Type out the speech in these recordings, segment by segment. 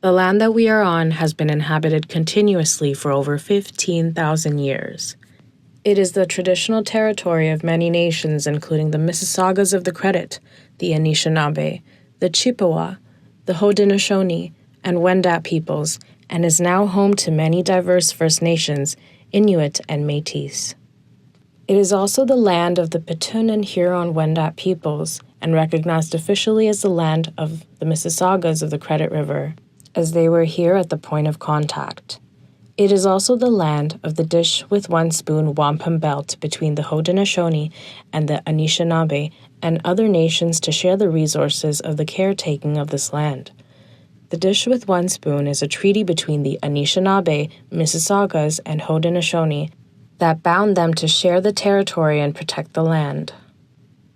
The land that we are on has been inhabited continuously for over 15,000 years. It is the traditional territory of many nations, including the Mississaugas of the Credit, the Anishinaabe, the Chippewa, the Haudenosaunee, and Wendat peoples, and is now home to many diverse First Nations, Inuit, and Métis. It is also the land of the Petun and Huron-Wendat peoples, and recognized officially as the land of the Mississaugas of the Credit River, as they were here at the point of contact. It is also the land of the dish-with-one-spoon wampum belt between the Haudenosaunee and the Anishinaabe and other nations to share the resources of the caretaking of this land. The dish-with-one-spoon is a treaty between the Anishinaabe, Mississaugas, and Haudenosaunee that bound them to share the territory and protect the land.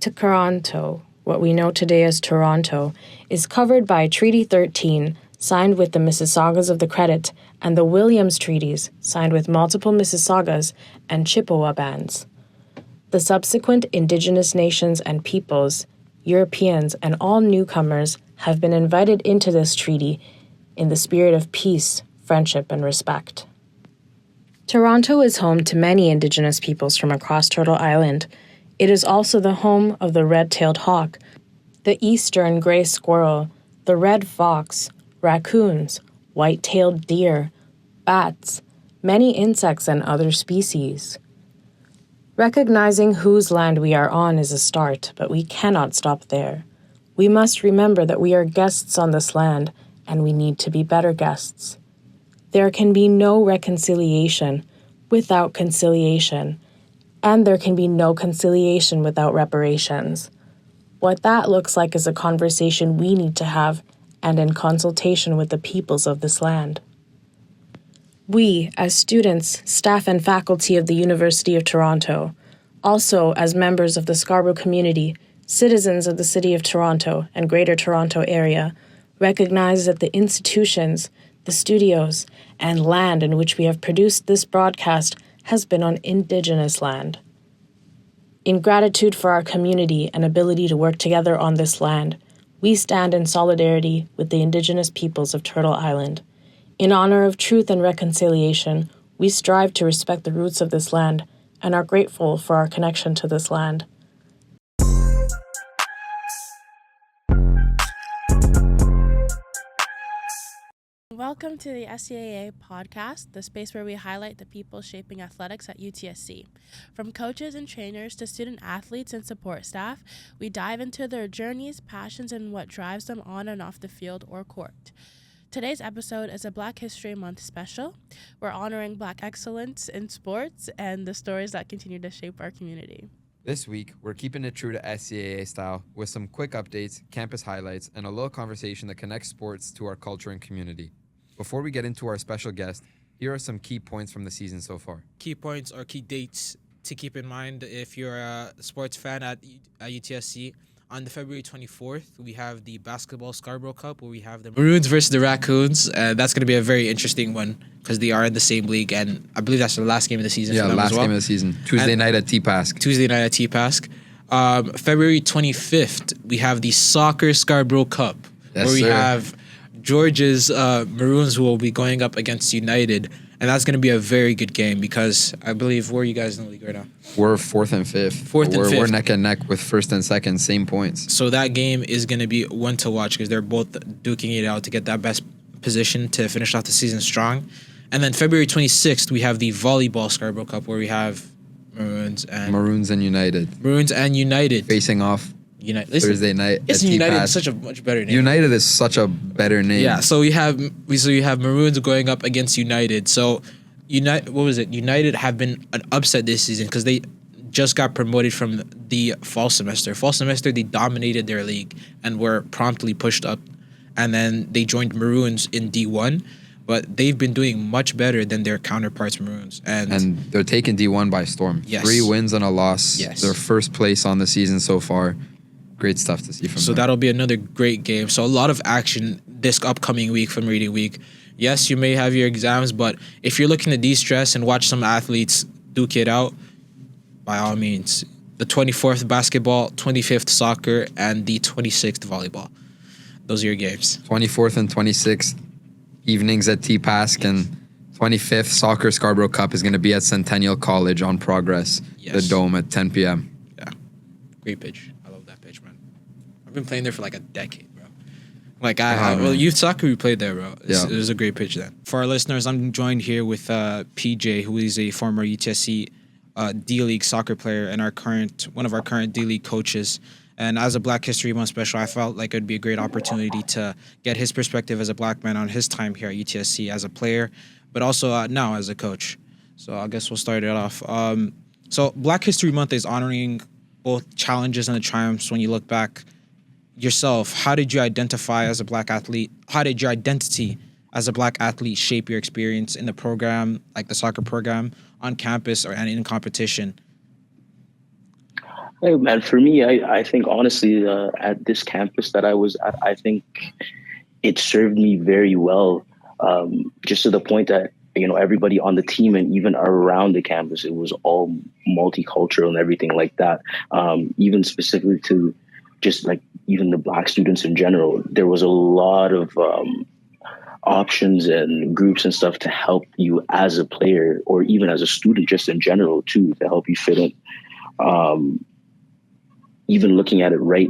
Tkaronto, what we know today as Toronto, is covered by Treaty 13, signed with the Mississaugas of the Credit, and the Williams Treaties, signed with multiple Mississaugas and Chippewa bands. The subsequent Indigenous nations and peoples, Europeans, and all newcomers have been invited into this treaty in the spirit of peace, friendship, and respect. Toronto is home to many Indigenous peoples from across Turtle Island. It is also the home of the red-tailed hawk, the eastern gray squirrel, the red fox, raccoons, white-tailed deer, bats, many insects, and other species. Recognizing whose land we are on is a start, but we cannot stop there. We must remember that we are guests on this land, and we need to be better guests. There can be no reconciliation without conciliation, and there can be no conciliation without reparations. What that looks like is a conversation we need to have, and in consultation with the peoples of this land. We, as students, staff, and faculty of the University of Toronto, also as members of the Scarborough community, citizens of the City of Toronto and Greater Toronto Area, recognize that the institutions, the studios, and land in which we have produced this broadcast has been on Indigenous land. In gratitude for our community and ability to work together on this land, we stand in solidarity with the Indigenous peoples of Turtle Island. In honor of truth and reconciliation, we strive to respect the roots of this land and are grateful for our connection to this land. Welcome to the S.C.A.A. podcast, the space where we highlight the people shaping athletics at UTSC. From coaches and trainers to student athletes and support staff, we dive into their journeys, passions, and what drives them on and off the field or court. Today's episode is a Black History Month special. We're honoring Black excellence in sports and the stories that continue to shape our community. This week, we're keeping it true to S.C.A.A. style with some quick updates, campus highlights, and a little conversation that connects sports to our culture and community. Before we get into our special guest, here are some key points from the season so far. Key points or key dates to keep in mind if you're a sports fan at UTSC. On the February 24th, we have the basketball Scarborough Cup where we have the Maroons versus the Raccoons. That's going to be a very interesting one because they are in the same league, and I believe that's the last game of the season for them as well. Game of the season. Tuesday night at TPASC. February 25th, we have the Soccer Scarborough Cup where we have George's Maroons who will be going up against United. And that's going to be a very good game because I believe, where are you guys in the league right now? We're 4th and 5th. We're neck and neck with 1st and 2nd, same points. So that game is going to be one to watch because they're both duking it out to get that best position to finish off the season strong. And then February 26th, we have the Volleyball Scarborough Cup where we have Maroons and United. Facing off Thursday night at United is such a much better name. United is such a better name. Yeah, so you have Maroons going up against United. So United have been an upset this season because they just got promoted from the fall semester. Fall semester, they dominated their league and were promptly pushed up. And then they joined Maroons in D1. But they've been doing much better than their counterparts, Maroons. And they're taking D1 by storm. Yes. 3 wins and a loss. Yes. They're first place on the season so far. Great stuff to see from them. So that'll be another great game. So a lot of action this upcoming week from Reading Week. Yes, you may have your exams, but if you're looking to de-stress and watch some athletes duke it out, by all means. The 24th basketball, 25th soccer, and the 26th volleyball. Those are your games. 24th and 26th, evenings at T-Pask, and 25th Soccer Scarborough Cup is going to be at Centennial College on Progress, the Dome at 10 p.m. Yeah, great pitch. I love that pitch, man. I've been playing there for like a decade, bro. Like well, youth soccer, we played there, bro. It was a great pitch then. For our listeners, I'm joined here with PJ, who is a former UTSC D-League soccer player and one of our current D-League coaches. And as a Black History Month special, I felt like it would be a great opportunity to get his perspective as a Black man on his time here at UTSC as a player, but also now as a coach. So I guess we'll start it off. So Black History Month is honoring both challenges and the triumphs. When you look back yourself, how did you identify as a Black athlete? How did your identity as a Black athlete shape your experience in the program, like the soccer program, on campus and in competition? Hey, man, for me, I think honestly, at this campus that I was at, I think it served me very well, just to the point that, everybody on the team and even around the campus, it was all multicultural and everything like that. Even specifically to just like even the Black students in general, there was a lot of options and groups and stuff to help you as a player or even as a student, just in general too, to help you fit in. Even looking at it right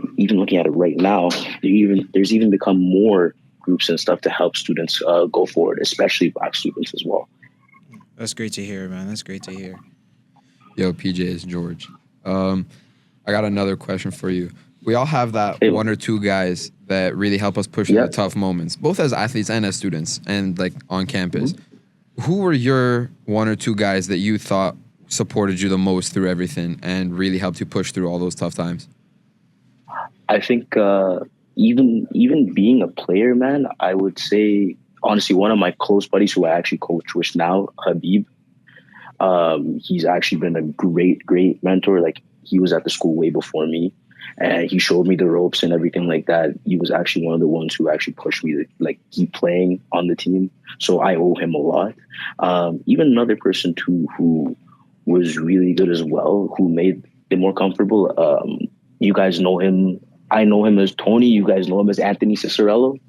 now, there's even become more groups and stuff to help students go forward, especially Black students as well. That's great to hear, man. That's great to hear. Yo, PJ, it's George. I got another question for you. We all have that one or two guys that really help us push through the tough moments, both as athletes and as students and like on campus. Mm-hmm. Who were your one or two guys that you thought supported you the most through everything and really helped you push through all those tough times? I think even being a player, man, I would say, honestly, one of my close buddies who I actually coach with now, Habib, he's actually been a great mentor. Like, he was at the school way before me, and he showed me the ropes and everything like that. He was actually one of the ones who actually pushed me to like keep playing on the team. So I owe him a lot. Even another person too who was really good as well, who made it more comfortable. You guys know him. I know him as Tony. You guys know him as Anthony Cicerello.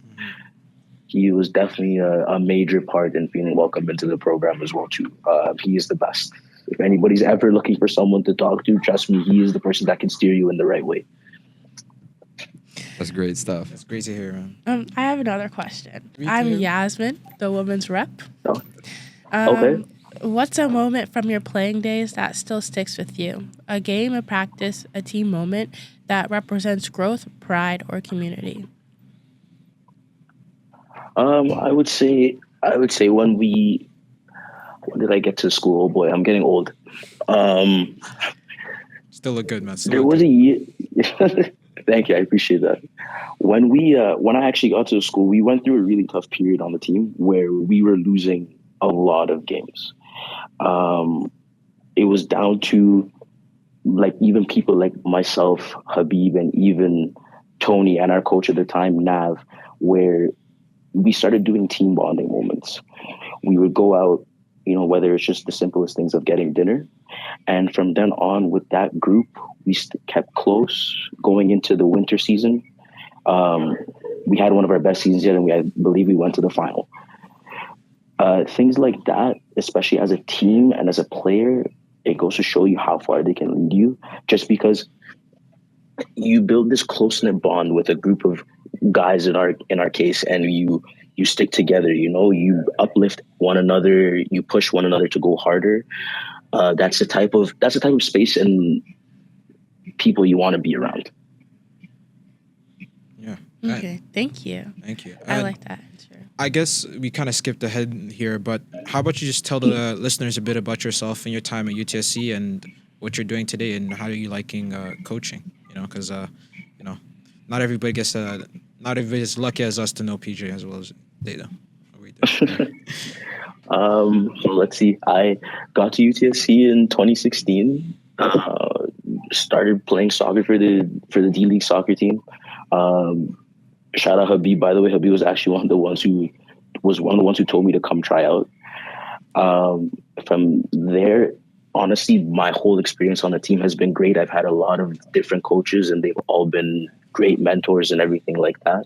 He was definitely a major part in feeling welcome into the program as well too. He is the best. If anybody's ever looking for someone to talk to, trust me, he is the person that can steer you in the right way. That's great stuff. That's great to hear, man. I have another question. I'm Yasmin, the women's rep. Oh. Okay. What's a moment from your playing days that still sticks with you? A game, a practice, a team moment that represents growth, pride, or community? I would say when did I get to school? Oh boy, I'm getting old. Still look good, man. There was a year. Thank you, I appreciate that. When I actually got to school, we went through a really tough period on the team where we were losing a lot of games. It was down to like even people like myself, Habib, and even Tony and our coach at the time, Nav, where we started doing team bonding moments. We would go out, whether it's just the simplest things of getting dinner. And from then on with that group, we kept close going into the winter season. We had one of our best seasons yet, and I believe we went to the final. Things like that, especially as a team and as a player, it goes to show you how far they can lead you, just because you build this close-knit bond with a group of guys in our case, and you stick together, you uplift one another, you push one another to go harder. That's the type of space and people you want to be around. Yeah. Okay. Thank you. Thank you. I like that answer. I guess we kind of skipped ahead here, but how about you just tell the listeners a bit about yourself and your time at UTSC and what you're doing today and how are you liking coaching? Because not everybody's as lucky as us to know PJ as well as they do. Let's see. I got to UTSC in 2016. Started playing soccer for the D-League soccer team. Shout out Habib, by the way. Habib was actually one of the ones who told me to come try out. From there, honestly, my whole experience on the team has been great. I've had a lot of different coaches, and they've all been great mentors and everything like that.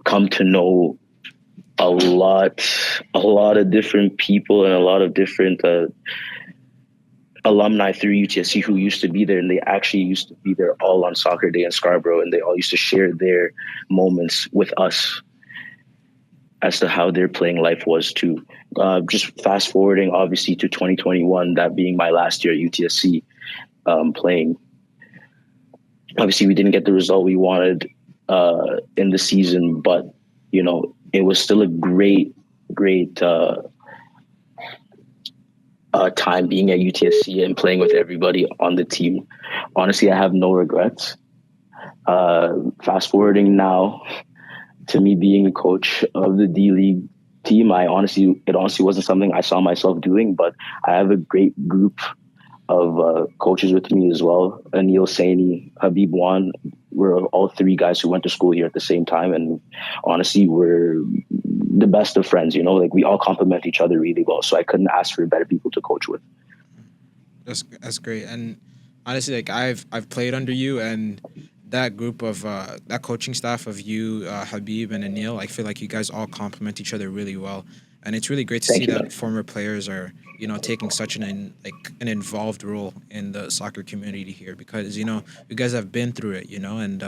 come to know a lot of different people and a lot of different alumni through UTSC who used to be there, and they actually used to be there all on soccer day in Scarborough, and they all used to share their moments with us as to how their playing life was too. Just fast forwarding, obviously, to 2021, that being my last year at UTSC playing. Obviously, we didn't get the result we wanted in the season, but, you know, it was still a great time being at UTSC and playing with everybody on the team. Honestly, I have no regrets. Fast forwarding now to me being a coach of the D-League team, it honestly wasn't something I saw myself doing, but I have a great group of coaches with me as well. Anil Saini, Habib Wan, we're all three guys who went to school here at the same time, and honestly, we're the best of friends. You know, like we all complement each other really well. So I couldn't ask for better people to coach with. That's great. And honestly, like I've played under you, and that group of that coaching staff of you, Habib and Anil, I feel like you guys all complement each other really well, and it's really great to see that former players are, you know, taking such an involved role in the soccer community here, because, you know, you guys have been through it, you know, and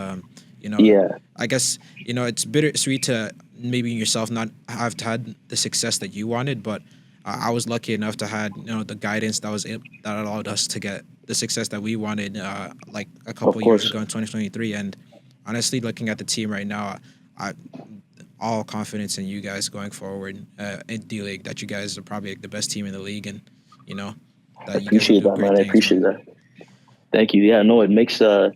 you know, yeah. I guess, you know, it's bittersweet to maybe yourself not have had the success that you wanted, but I was lucky enough to had, you know, the guidance that allowed us to get the success that we wanted, like a couple of years ago in 2023. And honestly, looking at the team right now, I all confidence in you guys going forward in D-League, that you guys are probably the best team in the league, and, you know, that you guys will do great things. I appreciate that. Thank you. Yeah, no, it makes a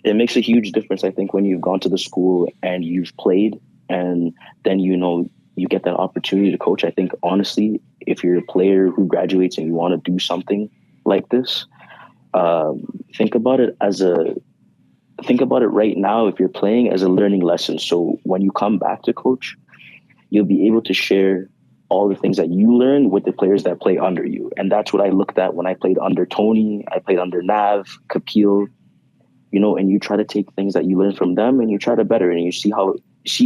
huge difference, I think, when you've gone to the school and you've played, and then, you know, you get that opportunity to coach. I think, honestly, if you're a player who graduates and you want to do something like this, think about it right now, if you're playing, as a learning lesson. So when you come back to coach, you'll be able to share all the things that you learn with the players that play under you. And that's what I looked at when I played under Tony, I played under Nav, Kapil, you know, and you try to take things that you learn from them and you try to better it. And you see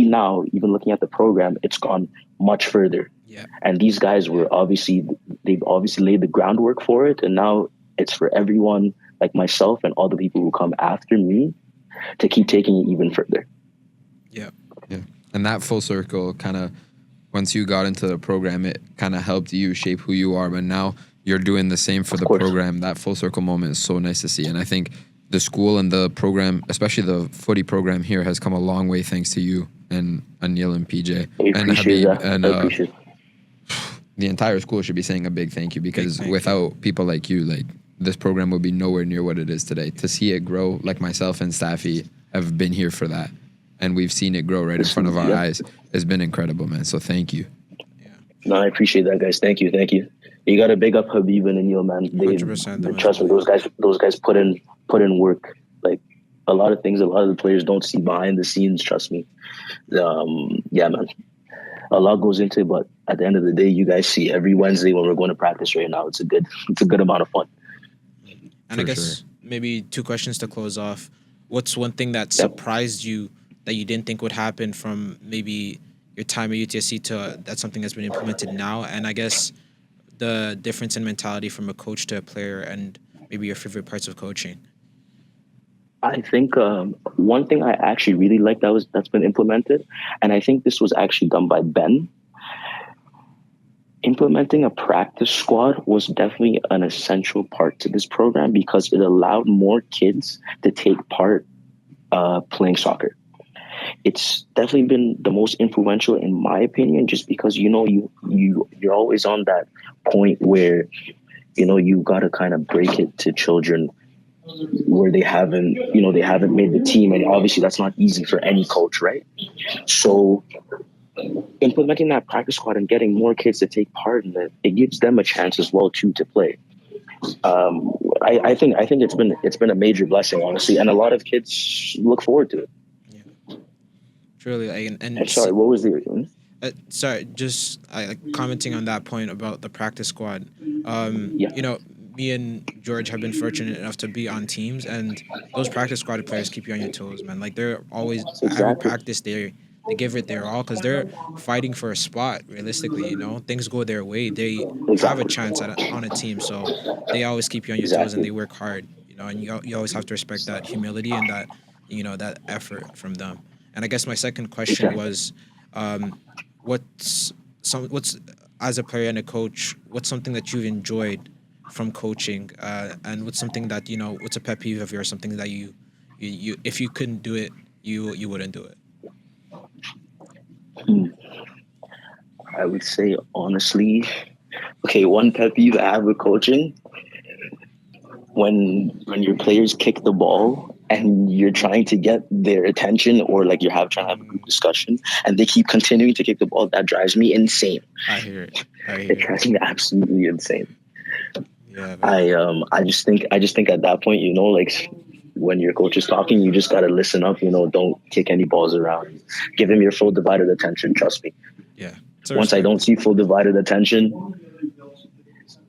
now, even looking at the program, it's gone much further. Yeah. And these guys they've obviously laid the groundwork for it. And now it's for everyone like myself and all the people who come after me to keep taking it even further. Yeah. And that full circle kind of, once you got into the program, it kind of helped you shape who you are. But now you're doing the same for the program. That full circle moment is so nice to see. And I think the school and the program, especially the footy program here, has come a long way thanks to you and Anil and PJ and Habib. And the entire school should be saying a big thank you, because without people like you, like, this program would be nowhere near what it is today. To see it grow, like myself and Staffy have been here for that, and we've seen it grow right in front of our eyes, has been incredible, man. So thank you. Yeah. No, I appreciate that, guys. Thank you. You got to big up Habib and Anil, man. 100%. Trust me, those guys put in work. Like, a lot of things, a lot of the players don't see behind the scenes. Trust me. Yeah, man. A lot goes into it, but at the end of the day, you guys see every Wednesday when we're going to practice right now. It's a good amount of fun. And I guess maybe two questions to close off. What's one thing that surprised you that you didn't think would happen from maybe your time at UTSC to that's something that's been implemented now? And I guess the difference in mentality from a coach to a player, and maybe your favorite parts of coaching. I think one thing I actually really like that's been implemented, and I think this was actually done by Ben. Implementing a practice squad was definitely an essential part to this program, because it allowed more kids to take part playing soccer. It's definitely been the most influential in my opinion, just because, you know, you're always on that point where, you know, you got to kind of break it to children where they haven't made the team, and obviously that's not easy for any coach, right? So implementing that practice squad and getting more kids to take part in it gives them a chance as well too to play. I think it's been a major blessing, honestly, and a lot of kids look forward to it. Yeah, truly. And sorry, what was the? Sorry, just commenting on that point about the practice squad. You know, me and George have been fortunate enough to be on teams, and those practice squad players keep you on your toes, man. Like, they're always every practice give it their all because they're fighting for a spot. Realistically, things go their way, they have a Exactly. chance on a team. So they always keep you on your toes and Exactly. they work hard. And you always have to respect that humility and that that effort from them. And I guess my second question Exactly. was, um, what's as a player and a coach, what's something that you've enjoyed from coaching, and what's something that what's a pet peeve of yours, something that you if you couldn't do it, you wouldn't do it. Hmm. I would say honestly, okay, one pet peeve I have with coaching, when your players kick the ball and you're trying to get their attention, or like you're trying to have a group discussion and they keep continuing to kick the ball, that drives me insane. I hear it. It drives me absolutely insane. Yeah, man. I just think at that point, like when your coach is talking, you just gotta listen up. Don't kick any balls around. Give him your full divided attention. Trust me. Yeah. So Once I respect. don't see full divided attention,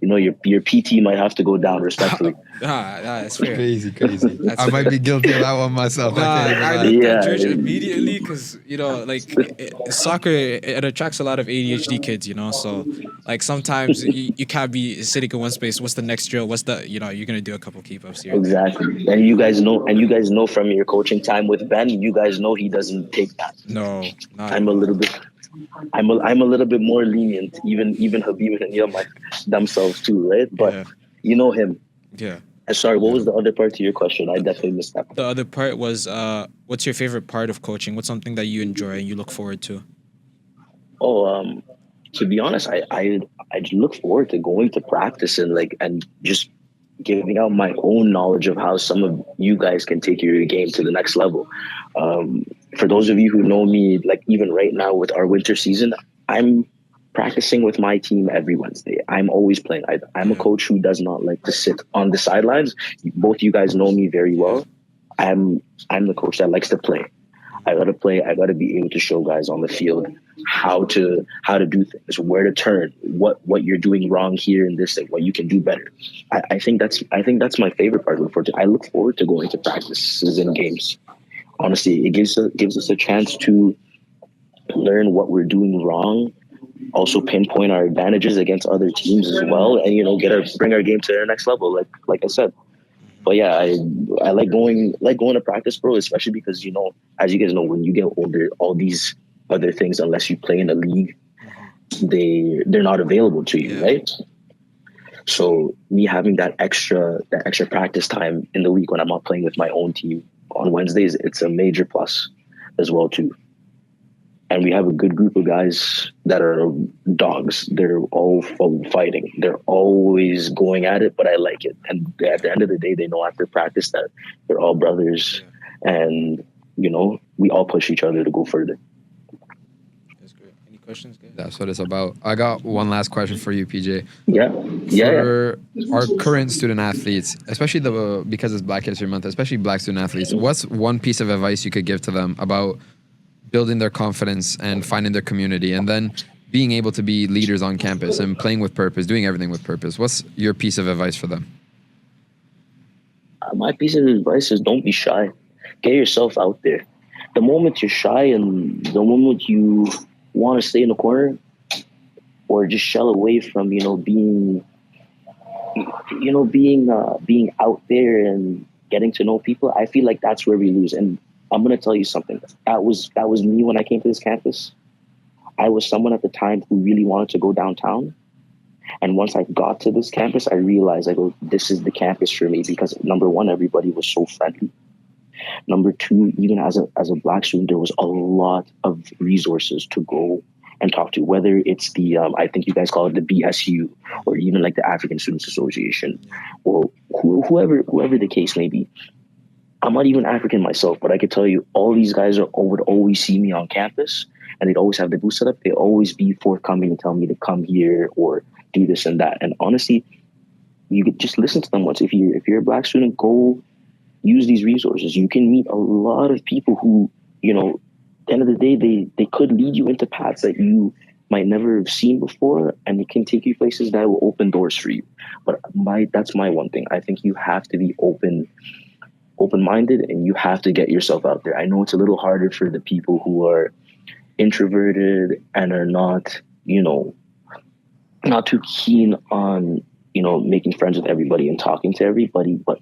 your PT might have to go down respectfully. That's fair. Crazy. That's I might be guilty of that one myself. Nah, I can't even I lie. looked at Yeah. church immediately because soccer it attracts a lot of ADHD kids, so like sometimes you can't be sitting in one space. What's the next drill? What's the you're gonna do a couple keep ups here and there. Exactly. And you guys know from your coaching time with Ben, you guys know he doesn't take that. No, not I'm at a all. little bit I'm a little bit more lenient, even Habib and Yom themselves too, right? But Yeah, you know him. yeah. Sorry, what was the other part to your question? I definitely missed that. The other part was what's your favorite part of coaching? What's something that you enjoy and you look forward to? Oh, to be honest, I look forward to going to practice and just giving out my own knowledge of how some of you guys can take your game to the next level. For those of you who know me, like even right now with our winter season, I'm practicing with my team every Wednesday. I'm always playing. I'm a Yeah. coach who does not like to sit on the sidelines. Both you guys know me very Yeah. well. I'm the coach that likes to play. I gotta play. I gotta be able to show guys on the field how to do things, where to turn, what you're doing wrong here in this thing, what you can do better. I think that's my favorite part. I look forward to going to practices and games. Honestly, it gives us a chance to learn what we're doing wrong, also pinpoint our advantages against other teams as well, and bring our game to the next level. Like I said. But yeah, I like going to practice, bro, especially because as you guys know, when you get older, all these other things, unless you play in a league, they're not available to you, Yeah. right? So me having that extra practice time in the week when I'm not playing with my own team on Wednesdays, it's a major plus as well too. And we have a good group of guys that are dogs. They're all fighting. They're always going at it, but I like it. And at the end of the day, they know after practice that they're all brothers, and we all push each other to go further. That's great. Any questions, guys? That's what it's about. I got one last question for you, PJ. Yeah. For our current student athletes, especially because it's Black History Month, especially Black student athletes, what's one piece of advice you could give to them about building their confidence and finding their community, and then being able to be leaders on campus and playing with purpose, doing everything with purpose? What's your piece of advice for them? My piece of advice is don't be shy. Get yourself out there. The moment you're shy and the moment you want to stay in the corner or just shell away from being being out there and getting to know people, I feel like that's where we lose. And I'm gonna tell you something. That was me when I came to this campus. I was someone at the time who really wanted to go downtown. And once I got to this campus, I realized this is the campus for me, because number one, everybody was so friendly. Number two, even as a Black student, there was a lot of resources to go and talk to, whether it's the I think you guys call it the BSU, or even like the African Students Association, or whoever the case may be. I'm not even African myself, but I could tell you all these guys would always see me on campus, and they'd always have the booth set up. They'd always be forthcoming and tell me to come here or do this and that. And honestly, you could just listen to them once. If you're a Black student, go use these resources. You can meet a lot of people who, at the end of the day, they could lead you into paths that you might never have seen before, and it can take you places that will open doors for you. But that's my one thing. I think you have to be open-minded, and you have to get yourself out there. I know it's a little harder for the people who are introverted and are not, not too keen on, making friends with everybody and talking to everybody. But,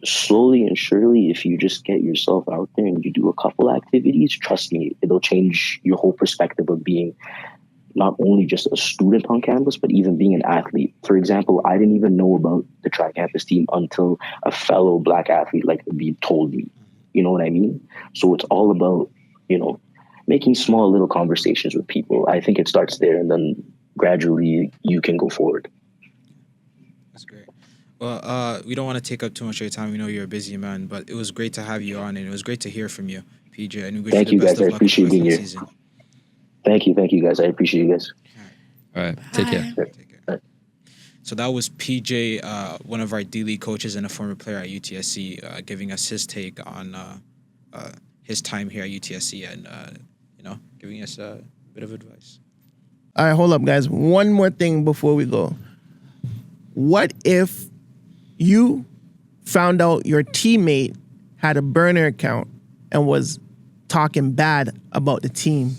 slowly and surely, if you just get yourself out there and you do a couple activities, trust me, it'll change your whole perspective of being not only just a student on campus, but even being an athlete. For example, I didn't even know about the tri-campus team until a fellow Black athlete like Habib told me. You know what I mean? So it's all about, making small little conversations with people. I think it starts there, and then gradually you can go forward. That's great. Well, we don't want to take up too much of your time. We know you're a busy man, but it was great to have you on, and it was great to hear from you, PJ. And we wish Thank you you the best guys. of I luck with the appreciate rest being of the here. season. Thank you guys. I appreciate you guys. All right. Take care. Bye. Take care. So that was PJ, one of our D-League coaches and a former player at UTSC, giving us his take on his time here at UTSC and, giving us a bit of advice. All right, hold up, guys. One more thing before we go. What if you found out your teammate had a burner account and was talking bad about the team?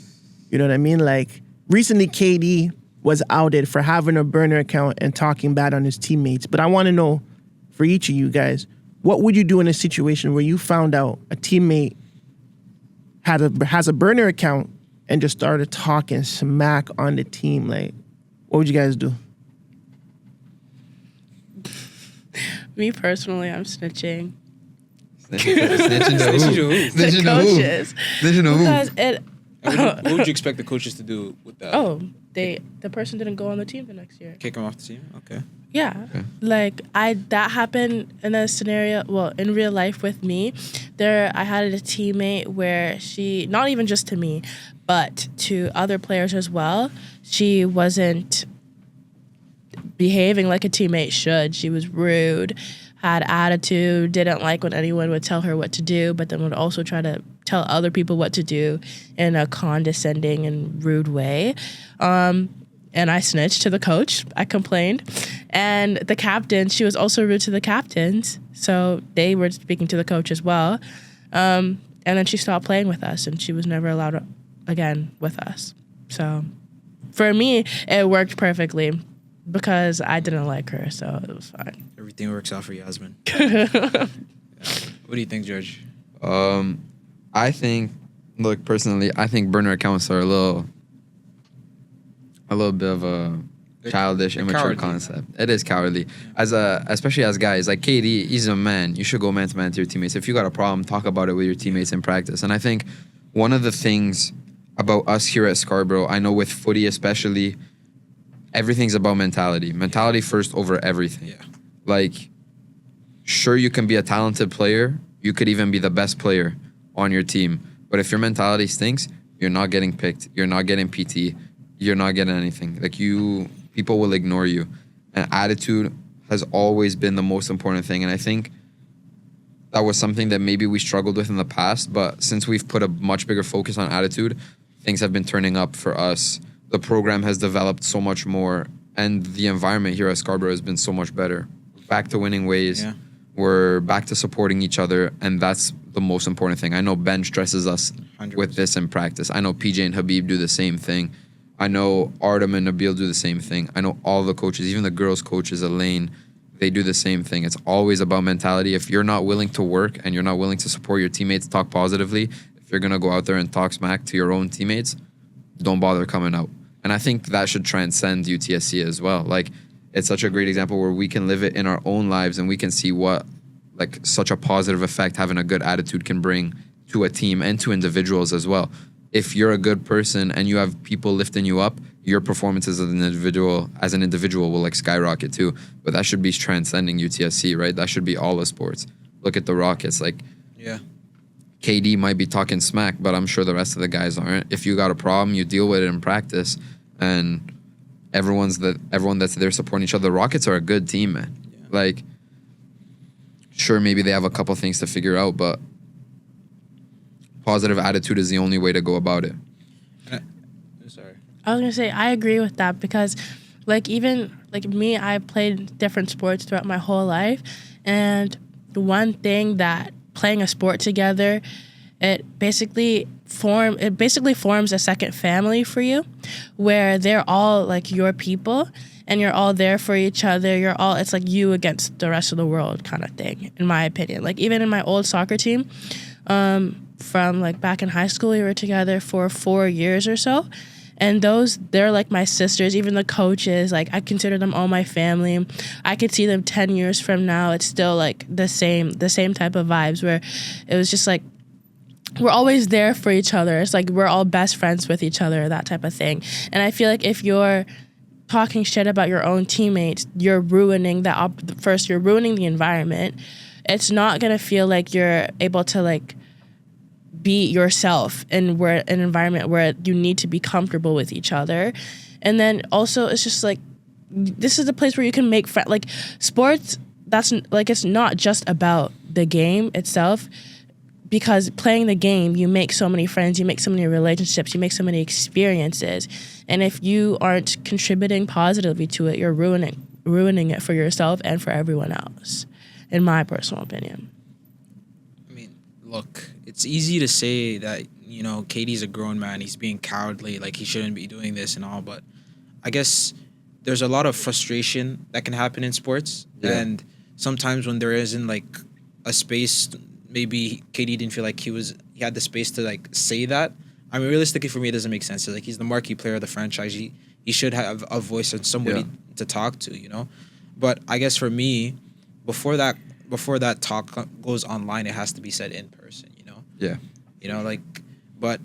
You know what I mean? Like, recently KD was outed for having a burner account and talking bad on his teammates. But I want to know, for each of you guys, what would you do in a situation where you found out a teammate has a burner account and just started talking smack on the team? Like, what would you guys do? Me personally, I'm snitching. Snitching to who? Snitching to who? Coaches. Snitching to who? Because it. What would you expect the coaches to do with that? Oh, the person didn't go on the team the next year. Kick him off the team? Okay. Yeah. Okay. Like that happened in a scenario, well, in real life with me. I had a teammate where she, not even just to me, but to other players as well, she wasn't behaving like a teammate should. She was rude, had attitude, didn't like when anyone would tell her what to do, but then would also try to tell other people what to do in a condescending and rude way. And I snitched to the coach. I complained. And the captain, she was also rude to the captains. So they were speaking to the coach as well. And then she stopped playing with us, and she was never allowed again with us. So for me, it worked perfectly because I didn't like her, so it was fine. Everything works out for Yasmin. Yeah. What do you think, George? I think, look, personally, I think burner accounts are a little bit of a childish, immature cowardly. concept. It is cowardly. Especially as guys, like KD, he's a man. You should go man to man to your teammates. If you got a problem, talk about it with your teammates in practice. And I think one of the things about us here at Scarborough, I know with footy especially, everything's about mentality. Mentality first over everything. Yeah. Like, sure, you can be a talented player. You could even be the best player on your team. But if your mentality stinks, you're not getting picked. You're not getting PT. You're not getting anything. Like, people will ignore you. And attitude has always been the most important thing. And I think that was something that maybe we struggled with in the past. But since we've put a much bigger focus on attitude, things have been turning up for us. The program has developed so much more. And the environment here at Scarborough has been so much better. Back to winning ways. Yeah. We're back to supporting each other. And that's the most important thing. I know Ben stresses us 100%. with this in practice. I know PJ and Habib do the same thing. I know Artem and Nabil do the same thing. I know all the coaches, even the girls' coaches, Elaine, they do the same thing. It's always about mentality. If you're not willing to work and you're not willing to support your teammates, talk positively, if you're going to go out there and talk smack to your own teammates, don't bother coming out. And I think that should transcend UTSC as well. Like, it's such a great example where we can live it in our own lives and we can see what, like, such a positive effect having a good attitude can bring to a team and to individuals as well. If you're a good person and you have people lifting you up, your performances as an individual will like skyrocket too. But that should be transcending UTSC, right? That should be all the sports. Look at the Rockets. Like, Yeah. KD might be talking smack, but I'm sure the rest of the guys aren't. If you got a problem, you deal with it in practice, and everyone that's there supporting each other. The Rockets are a good team, man. Yeah. Like, sure, maybe they have a couple things to figure out, but positive attitude is the only way to go about it. Sorry. I was going to say, I agree with that because, like, even, like, me, I played different sports throughout my whole life. And the one thing that playing a sport together it basically forms a second family for you, where they're all like your people and you're all there for each other. It's like you against the rest of the world kind of thing, in my opinion. Like even in my old soccer team, from like back in high school, we were together for 4 years or so. And they're like my sisters. Even the coaches, like I consider them all my family. I could see them 10 years from now. It's still like the same type of vibes, where it was just like, we're always there for each other. It's like we're all best friends with each other, that type of thing. And I feel like if you're talking shit about your own teammates, you're ruining you're ruining the environment. It's not gonna feel like you're able to like be yourself, and we're an environment where you need to be comfortable with each other. And then also it's just like, this is a place where you can make friends. Like sports, that's like, it's not just about the game itself, because playing the game, you make so many friends, you make so many relationships, you make so many experiences. And if you aren't contributing positively to it, you're ruining it for yourself and for everyone else, in my personal opinion. I mean, look, it's easy to say that, you know, KD's a grown man, he's being cowardly, like he shouldn't be doing this and all, but I guess there's a lot of frustration that can happen in sports. Yeah. And sometimes when there isn't like a space, maybe KD didn't feel like he had the space to like say that. I mean, realistically for me, it doesn't make sense. Like he's the marquee player of the franchise. He should have a voice and somebody to talk to, you know? But I guess for me, before that talk goes online, it has to be said in person, you know? Yeah. You know, like, but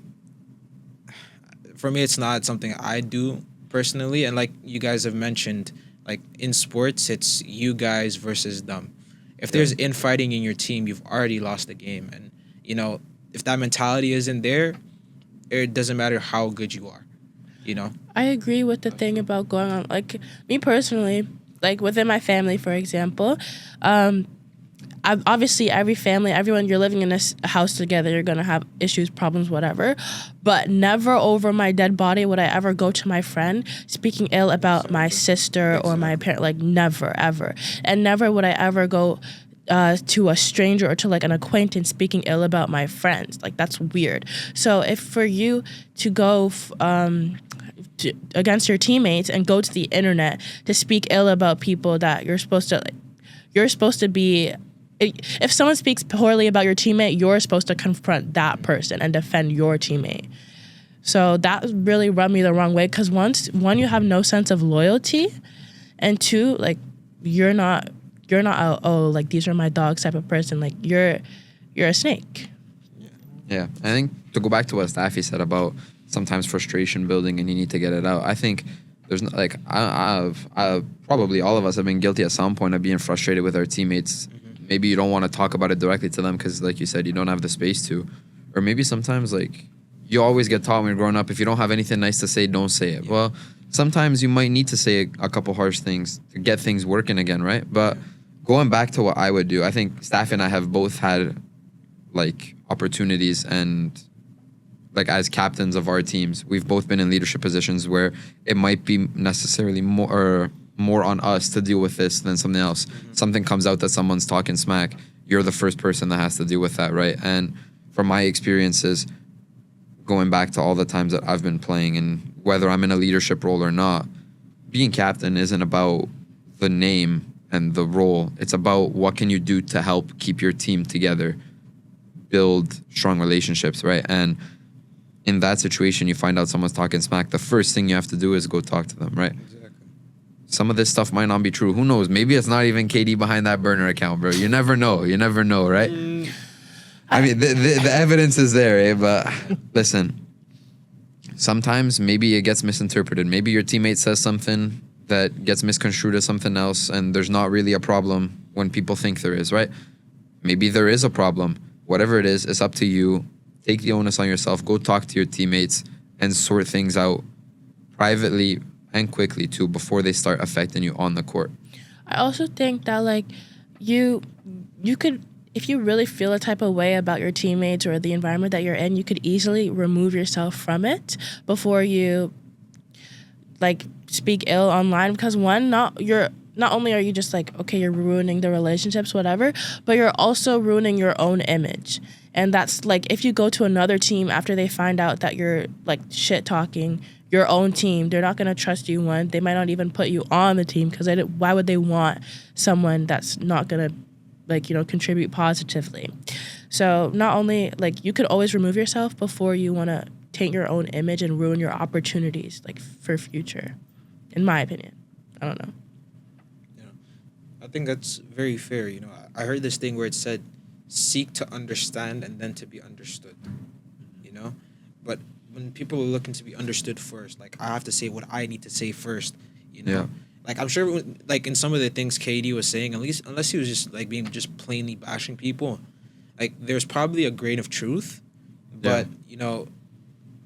for me, it's not something I do personally. And like you guys have mentioned, like in sports, it's you guys versus them. If there's infighting in your team, you've already lost the game. And, you know, if that mentality isn't there, it doesn't matter how good you are, you know? I agree with the thing about going on. Like, me personally, like within my family, for example, obviously everyone, you're living in this house together, you're going to have issues, problems, whatever. But never over my dead body would I ever go to my friend speaking ill about my sister or my parent. Like, never, ever. And never would I ever go to a stranger or to like an acquaintance speaking ill about my friends. Like, that's weird. So if for you to go against your teammates and go to the internet to speak ill about people that you're supposed to be, if someone speaks poorly about your teammate, you're supposed to confront that person and defend your teammate. So that really rubbed me the wrong way, because one, you have no sense of loyalty, and two, like you're not like these are my dogs type of person. Like you're a snake. Yeah, I think to go back to what Staffy said about sometimes frustration building and you need to get it out. I think there's not, like I've probably all of us have been guilty at some point of being frustrated with our teammates. Mm-hmm. Maybe you don't want to talk about it directly to them because, like you said, you don't have the space to, or maybe sometimes like you always get taught when you're growing up, if you don't have anything nice to say, don't say it. Yeah. Well, sometimes you might need to say a couple harsh things to get things working again, right? But going back to what I would do, I think Staff and I have both had like opportunities and like as captains of our teams, we've both been in leadership positions where it might be necessarily more on us to deal with this than something else. Mm-hmm. Something comes out that someone's talking smack, you're the first person that has to deal with that, right? And from my experiences, going back to all the times that I've been playing and whether I'm in a leadership role or not, being captain isn't about the name and the role. It's about what can you do to help keep your team together, build strong relationships, right? And in that situation, you find out someone's talking smack, the first thing you have to do is go talk to them, right? Exactly. Some of this stuff might not be true. Who knows? Maybe it's not even KD behind that burner account, bro. You never know. You never know, right? I mean, the evidence is there, eh? But listen, sometimes maybe it gets misinterpreted. Maybe your teammate says something that gets misconstrued as something else, and there's not really a problem when people think there is, right? Maybe there is a problem. Whatever it is, it's up to you. Take the onus on yourself. Go talk to your teammates and sort things out privately and quickly too before they start affecting you on the court. I also think that like you could, if you really feel a type of way about your teammates or the environment that you're in, you could easily remove yourself from it before you like speak ill online, because one, not only are you just like, okay, you're ruining the relationships, whatever, but you're also ruining your own image. And that's like, if you go to another team after they find out that you're like shit talking your own team, they're not going to trust you. One, they might not even put you on the team because why would they want someone that's not going to like, contribute positively? So not only like, you could always remove yourself before you want to taint your own image and ruin your opportunities like for future, in my opinion. I don't know. I think that's very fair. I heard this thing where it said, seek to understand and then to be understood, but when people are looking to be understood first, like, I have to say what I need to say first, Yeah. like, I'm sure like in some of the things KD was saying, at least unless he was just like being just plainly bashing people, like, there's probably a grain of truth, but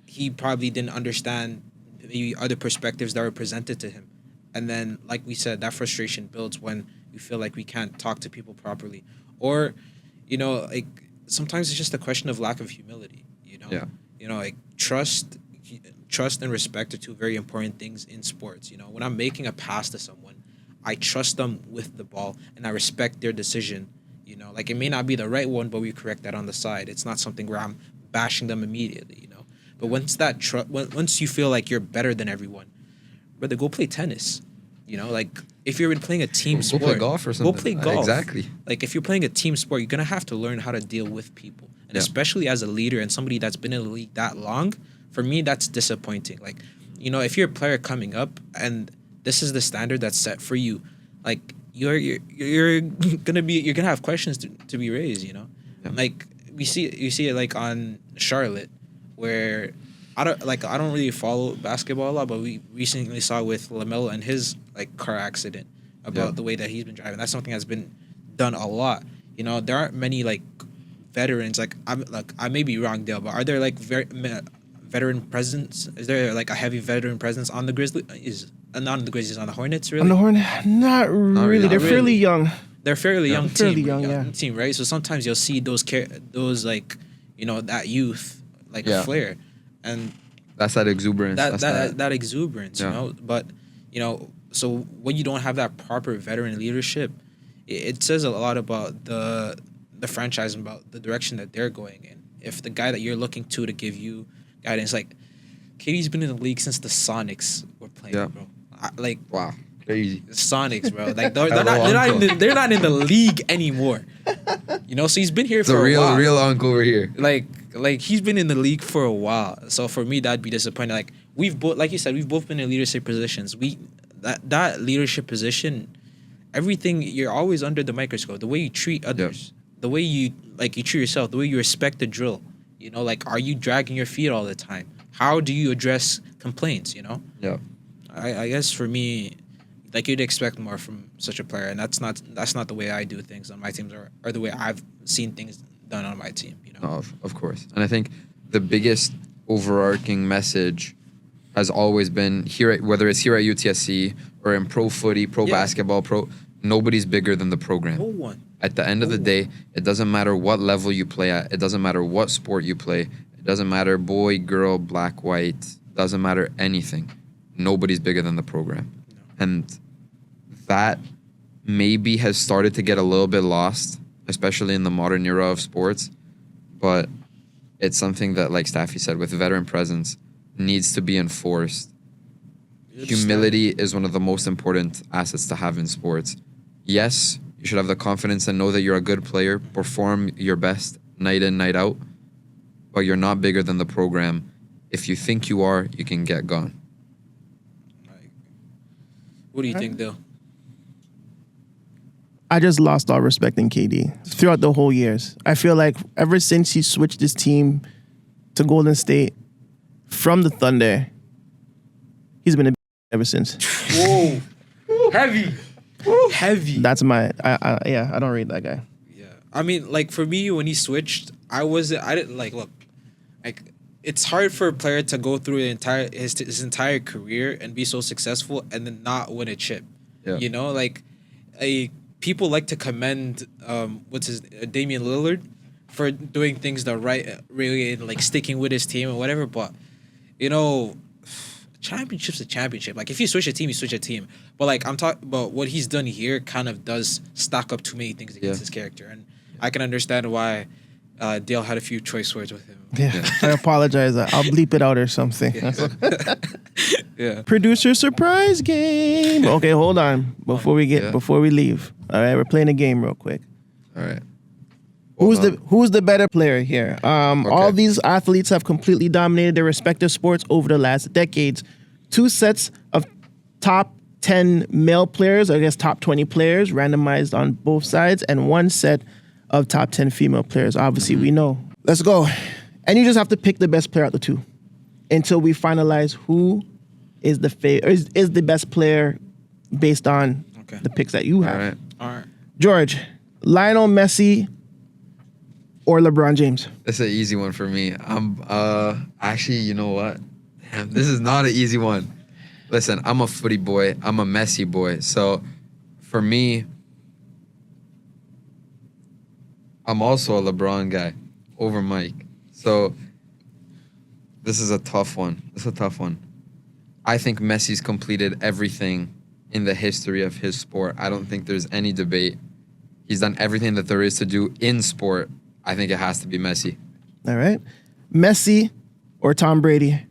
he probably didn't understand the other perspectives that were presented to him. And then, like we said, that frustration builds when we feel like we can't talk to people properly. Or, like, sometimes it's just a question of lack of humility, Yeah. Like, trust and respect are two very important things in sports. When I'm making a pass to someone, I trust them with the ball and I respect their decision. Like, it may not be the right one, but we correct that on the side. It's not something where I'm bashing them immediately, But once once you feel like you're better than everyone, brother, go play tennis. Like, if you're playing a team sport, Go play golf or something. Go play golf. Exactly. Like, if you're playing a team sport, you're gonna have to learn how to deal with people, and especially as a leader and somebody that's been in the league that long. For me, that's disappointing. Like, if you're a player coming up and this is the standard that's set for you, like, you're gonna have questions to be raised. Like, you see it like on Charlotte, where I don't really follow basketball a lot, but we recently saw with LaMelo and his like car accident about the way that he's been driving. That's something that's been done a lot. There aren't many like veterans. Like, I may be wrong, Dale, but are there like veteran presence? Is there like a heavy veteran presence on the Grizzlies? Not on the Grizzlies, on the Hornets, really? On the Hornet, not really. They're fairly young. They're fairly young team. Fairly young, team, right? So sometimes you'll see those like, that youth like flair, and that's that exuberance. That exuberance, But so when you don't have that proper veteran leadership, it says a lot about the franchise and about the direction that they're going in. If the guy that you're looking to give you guidance, like, KD's been in the league since the Sonics were playing, bro. Wow, crazy. Sonics, bro. Like, they're not in the league anymore. So he's been here for a while. Real uncle over here. Like he's been in the league for a while. So for me, that'd be disappointing. Like, like you said, we've both been in leadership positions. That leadership position, everything, you're always under the microscope. The way you treat others, the way you treat yourself, the way you respect the drill. Like, are you dragging your feet all the time? How do you address complaints? Yeah. I guess for me, like, you'd expect more from such a player, and that's not the way I do things on my teams, or the way I've seen things done on my team. No, of course. And I think the biggest overarching message has always been here, whether it's here at UTSC or in pro footy, pro basketball, nobody's bigger than the program. No one. At the end of the day, it doesn't matter what level you play at. It doesn't matter what sport you play. It doesn't matter boy, girl, black, white. Doesn't matter anything. Nobody's bigger than the program. No. And that maybe has started to get a little bit lost, especially in the modern era of sports. But it's something that, like Staffy said, with veteran presence, needs to be enforced. Humility is one of the most important assets to have in sports. Yes, you should have the confidence and know that you're a good player, perform your best night in, night out, but you're not bigger than the program. If you think you are, you can get gone. What do you think, Dale? I just lost all respect in KD throughout the whole years. I feel like ever since he switched his team to Golden State from the Thunder, he's been a ever since. Whoa. Heavy. Heavy. That's my, I don't rate that guy. Yeah. I mean, like, for me, when he switched, I didn't, like, look, like, it's hard for a player to go through his entire career and be so successful and then not win a chip. Yeah. Like, people like to commend Damian Lillard for doing things the right way and like sticking with his team and whatever, but championship's a championship. Like, if you switch a team, you switch a team. But, like, I'm talking about what he's done here kind of does stack up too many things against his character. And I can understand why Dale had a few choice words with him. Yeah. I apologize. I'll bleep it out or something. Yeah. Producer surprise game. Okay, hold on. Before we leave. All right, we're playing a game real quick. All right. Who's the better player here? All these athletes have completely dominated their respective sports over the last decades. 2 sets of top 10 male players, I guess top 20 players, randomized on both sides, and 1 set of top 10 female players. Obviously, we know. Let's go. And you just have to pick the best player out of the 2 until we finalize who is the best player based on the picks that you have. All right. George, Lionel Messi or LeBron James? This is an easy one for me. Actually, you know what? Damn, this is not an easy one. Listen, I'm a footy boy. I'm a Messi boy. So for me, I'm also a LeBron guy over Mike. So this is a tough one. I think Messi's completed everything in the history of his sport. I don't think there's any debate. He's done everything that there is to do in sport. I think it has to be Messi. All right. Messi or Tom Brady?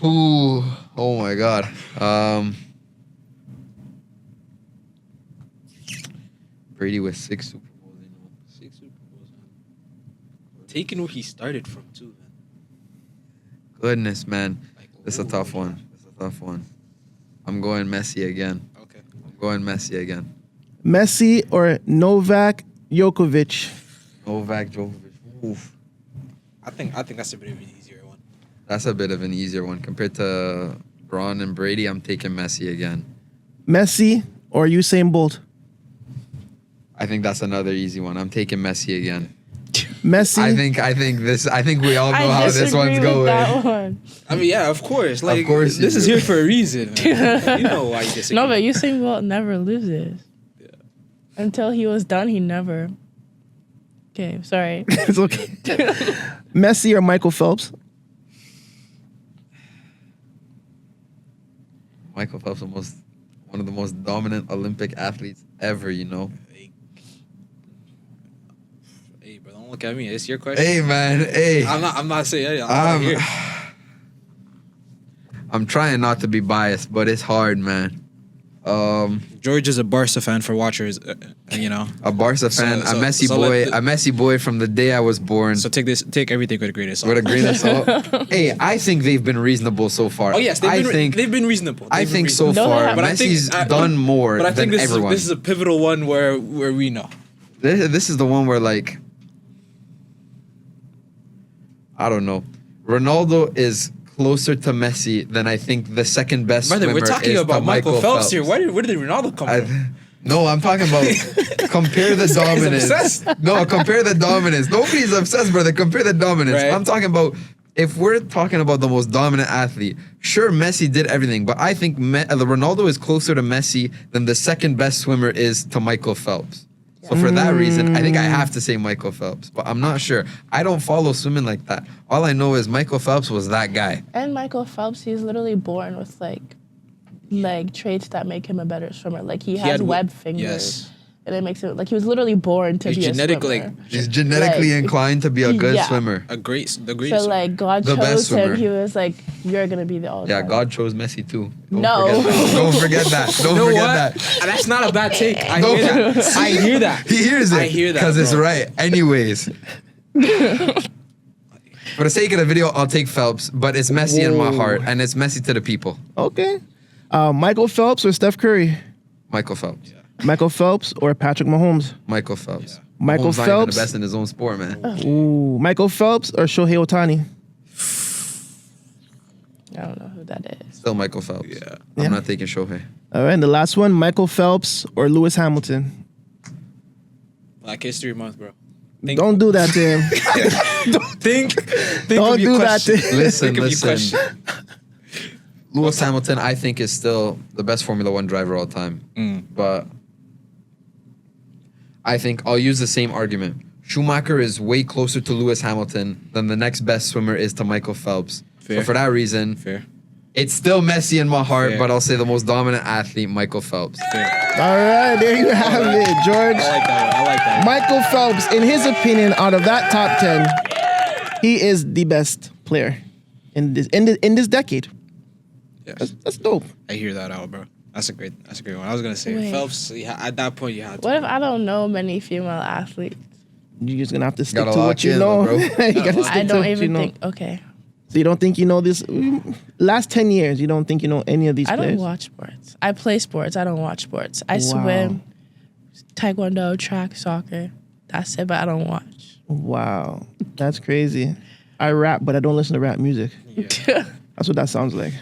Ooh, oh my God. Brady with 6 Super Bowls, 6 Super Bowls. Taking where he started from, too, man. Goodness, man. This is a tough one. I'm going Messi again. Okay. Messi or Novak Djokovic? Novak Djokovic. Oof. I think that's a bit of an easier one. That's a bit of an easier one. Compared to Braun and Brady, I'm taking Messi again. Messi or Usain Bolt? I think that's another easy one. I'm taking Messi again. Messi? I think we all know how this one's going. That one. I mean, yeah, of course. Like, Of course you this is do. here for a reason. Man. You know why you disagree. No, but Usain Bolt never loses. Yeah. Until he was done, he never. Okay, sorry. It's okay. Messi or Michael Phelps? Michael Phelps, one of the most dominant Olympic athletes ever, you know. Hey, bro, don't look at me. It's your question. Hey, man. Hey. I'm not saying. I'm not here. I'm trying not to be biased, but it's hard, man. George is a Barca fan for watchers, you know. A Barca fan, a Messi boy from the day I was born. So take everything with a grain of salt. With a grain of salt. Hey, I think they've been reasonable so far. Oh yes, they've been reasonable. I think so far, But Messi's done more but I think than everyone. This is a pivotal one where we know. This is the one where, like, I don't know. Ronaldo is closer to Messi than I think the second best Brother, swimmer we're talking is about to Michael Phelps here. Where did Ronaldo come from? No, I'm talking about compare the dominance. obsessed. No, compare the dominance. Nobody's obsessed, brother. Compare the dominance. Right. I'm talking about, if we're talking about the most dominant athlete, sure, Messi did everything, but I think Ronaldo is closer to Messi than the second best swimmer is to Michael Phelps. So for that reason, I think I have to say Michael Phelps, but I'm not sure. I don't follow swimming like that. All I know is Michael Phelps was that guy. And Michael Phelps, he's literally born with leg traits that make him a better swimmer. Like he has web fingers. Yes. And it makes him he was literally born to be a swimmer. He's genetically inclined to be a good swimmer. The great So swimmer. God The best chose swimmer. him. He was like, "You're gonna be the all." Yeah, God chose Messi too. No. Forget that. Don't You know forget what? that. That's not a bad take. I No. hear that. I hear that. He hears it. I hear that, because it's bro. right. Anyways. For the sake of the video, I'll take Phelps, but it's Messi in my heart, and it's Messi to the people. Okay. Michael Phelps or Steph Curry? Michael Phelps. Michael Phelps or Patrick Mahomes? Michael Phelps. Michael Mahomes not even Phelps? the best in his own sport, man. Ooh. Michael Phelps or Shohei Ohtani? I don't know who that is. Still Michael Phelps. Yeah. I'm not taking Shohei. All right, and the last one, Michael Phelps or Lewis Hamilton? Black History Month, bro. Don't do that to him. Think Don't of your do that question. to him. Listen, Think of your listen. question. Lewis Hamilton, I think, is still the best Formula One driver all time. But I think I'll use the same argument. Schumacher is way closer to Lewis Hamilton than the next best swimmer is to Michael Phelps. So for that reason, Fair. it's still Messi in my heart, Fair. but I'll say the most dominant athlete, Michael Phelps. All right, there you have it, George. I like that one. I like that. Michael Phelps, in his opinion, out of that top 10, he is the best player in this decade. Yes. That's dope. I hear that out, bro. That's a great one. I was gonna say Wait. Phelps. At that point, you had to. What if I don't know many female athletes? You're just gonna have to stick Gotta to lock what you in, know. bro. You gotta stick I to don't what you even know. think. Okay. So you don't think you know this? Last 10 years, you don't think you know any of these I players? don't watch sports. I play sports. I don't watch sports. I Wow. swim, taekwondo, track, soccer. That's it, but I don't watch. Wow, that's crazy. I rap, but I don't listen to rap music. That's what that sounds like.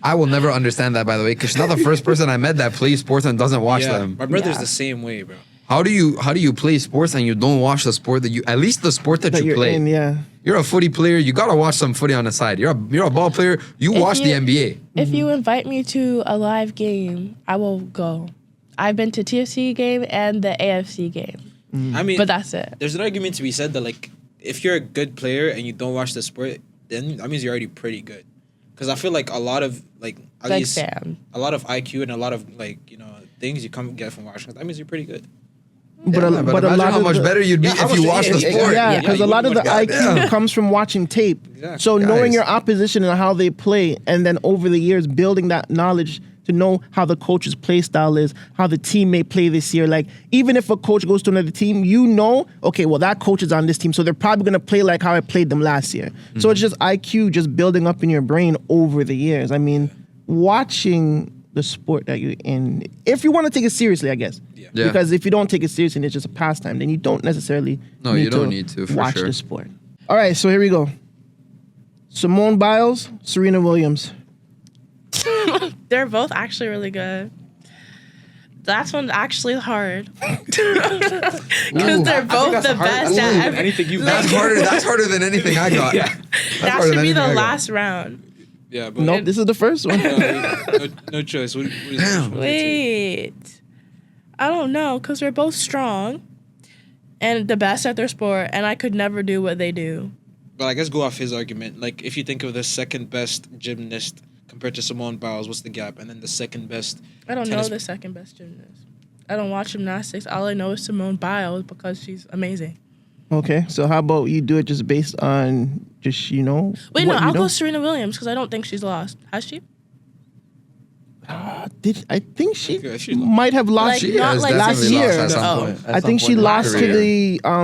I will never understand that, by the way, because she's not the first person I met that plays sports and doesn't watch Yeah, them. my brother's Yeah. the same way, bro. How do you play sports and you don't watch the sport that you, at least the sport that you You're play? in, yeah. You're a footy player. You gotta watch some footy on the side. You're a ball player. You If watch the you- NBA. If you invite me to a live game, I will go. I've been to TFC game and the AFC game, I mean, but that's it. there's an argument to be said that like if you're a good player and you don't watch the sport, then that means you're already pretty good. Because I feel like a lot of like at Like least Sam. a lot of IQ and a lot of like things you come get from watching. That means you're pretty good. But Yeah, a imagine lot how of much the, better you'd be Yeah, how if you much- watched the yeah, sport. Yeah, Yeah, because you a lot of the wouldn't watch IQ that. comes from watching tape. Exactly. So knowing Guys. your opposition and how they play, and then over the years building that knowledge to know how the coach's play style is, how the team may play this year. Like even if a coach goes to another team, you know, okay, well that coach is on this team, so they're probably gonna play like how I played them last year. So it's just IQ just building up in your brain over the years. I mean, watching the sport that you're in, if you want to take it seriously, I guess. Yeah. Because if you don't take it seriously and it's just a pastime, then you don't necessarily No, you don't need to, for watch sure. the sport. All right, so here we go. Simone Biles, Serena Williams. They're both actually really good. That's one's actually hard because they're both the best at every. anything you've That's harder. That's harder than anything I got. Yeah. That's That harder should than be the anything I got. last round. Yeah, but Nope, this is the first one. no choice. What is Damn. which one's your two? Wait, I don't know because they're both strong and the best at their sport, and I could never do what they do. But I guess go off his argument. Like if you think of the second best gymnast compared to Simone Biles, what's the gap? And then the second best. I don't Tennis- know the second best gymnast. I don't watch gymnastics. All I know is Simone Biles because she's amazing. Okay, so how about you do it just based on just, Wait, no, what you I'll know? go Serena Williams because I don't think she's lost. Has she? I think she Okay, she lost. might have lost Like, She not has like last definitely year. lost at some Oh. point. I think she lost to career.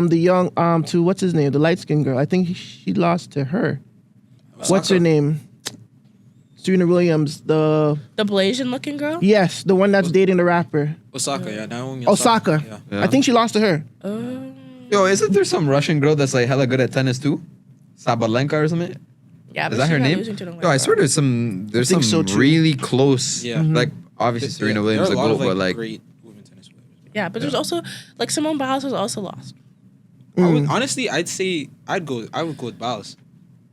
the young to what's his name, the light skinned girl. I think she lost to her. What's her name? Serena Williams, the The Blasian looking girl? yes, the one that's dating the rapper. Osaka, yeah. Naomi Osaka. Yeah. Yeah. I think she lost to her. Yo, isn't there some Russian girl that's like hella good at tennis too? Sabalenka or something? Yeah, but Is that she's her not name? losing to the white Yo, I girl. swear there's some think so, too. really close. Yeah. Like obviously Yeah, Serena Williams there the are a lot goat, of, but like great women tennis players. Yeah, but there's also like Simone Biles has also lost. I would, honestly, I'd say I would go with Biles,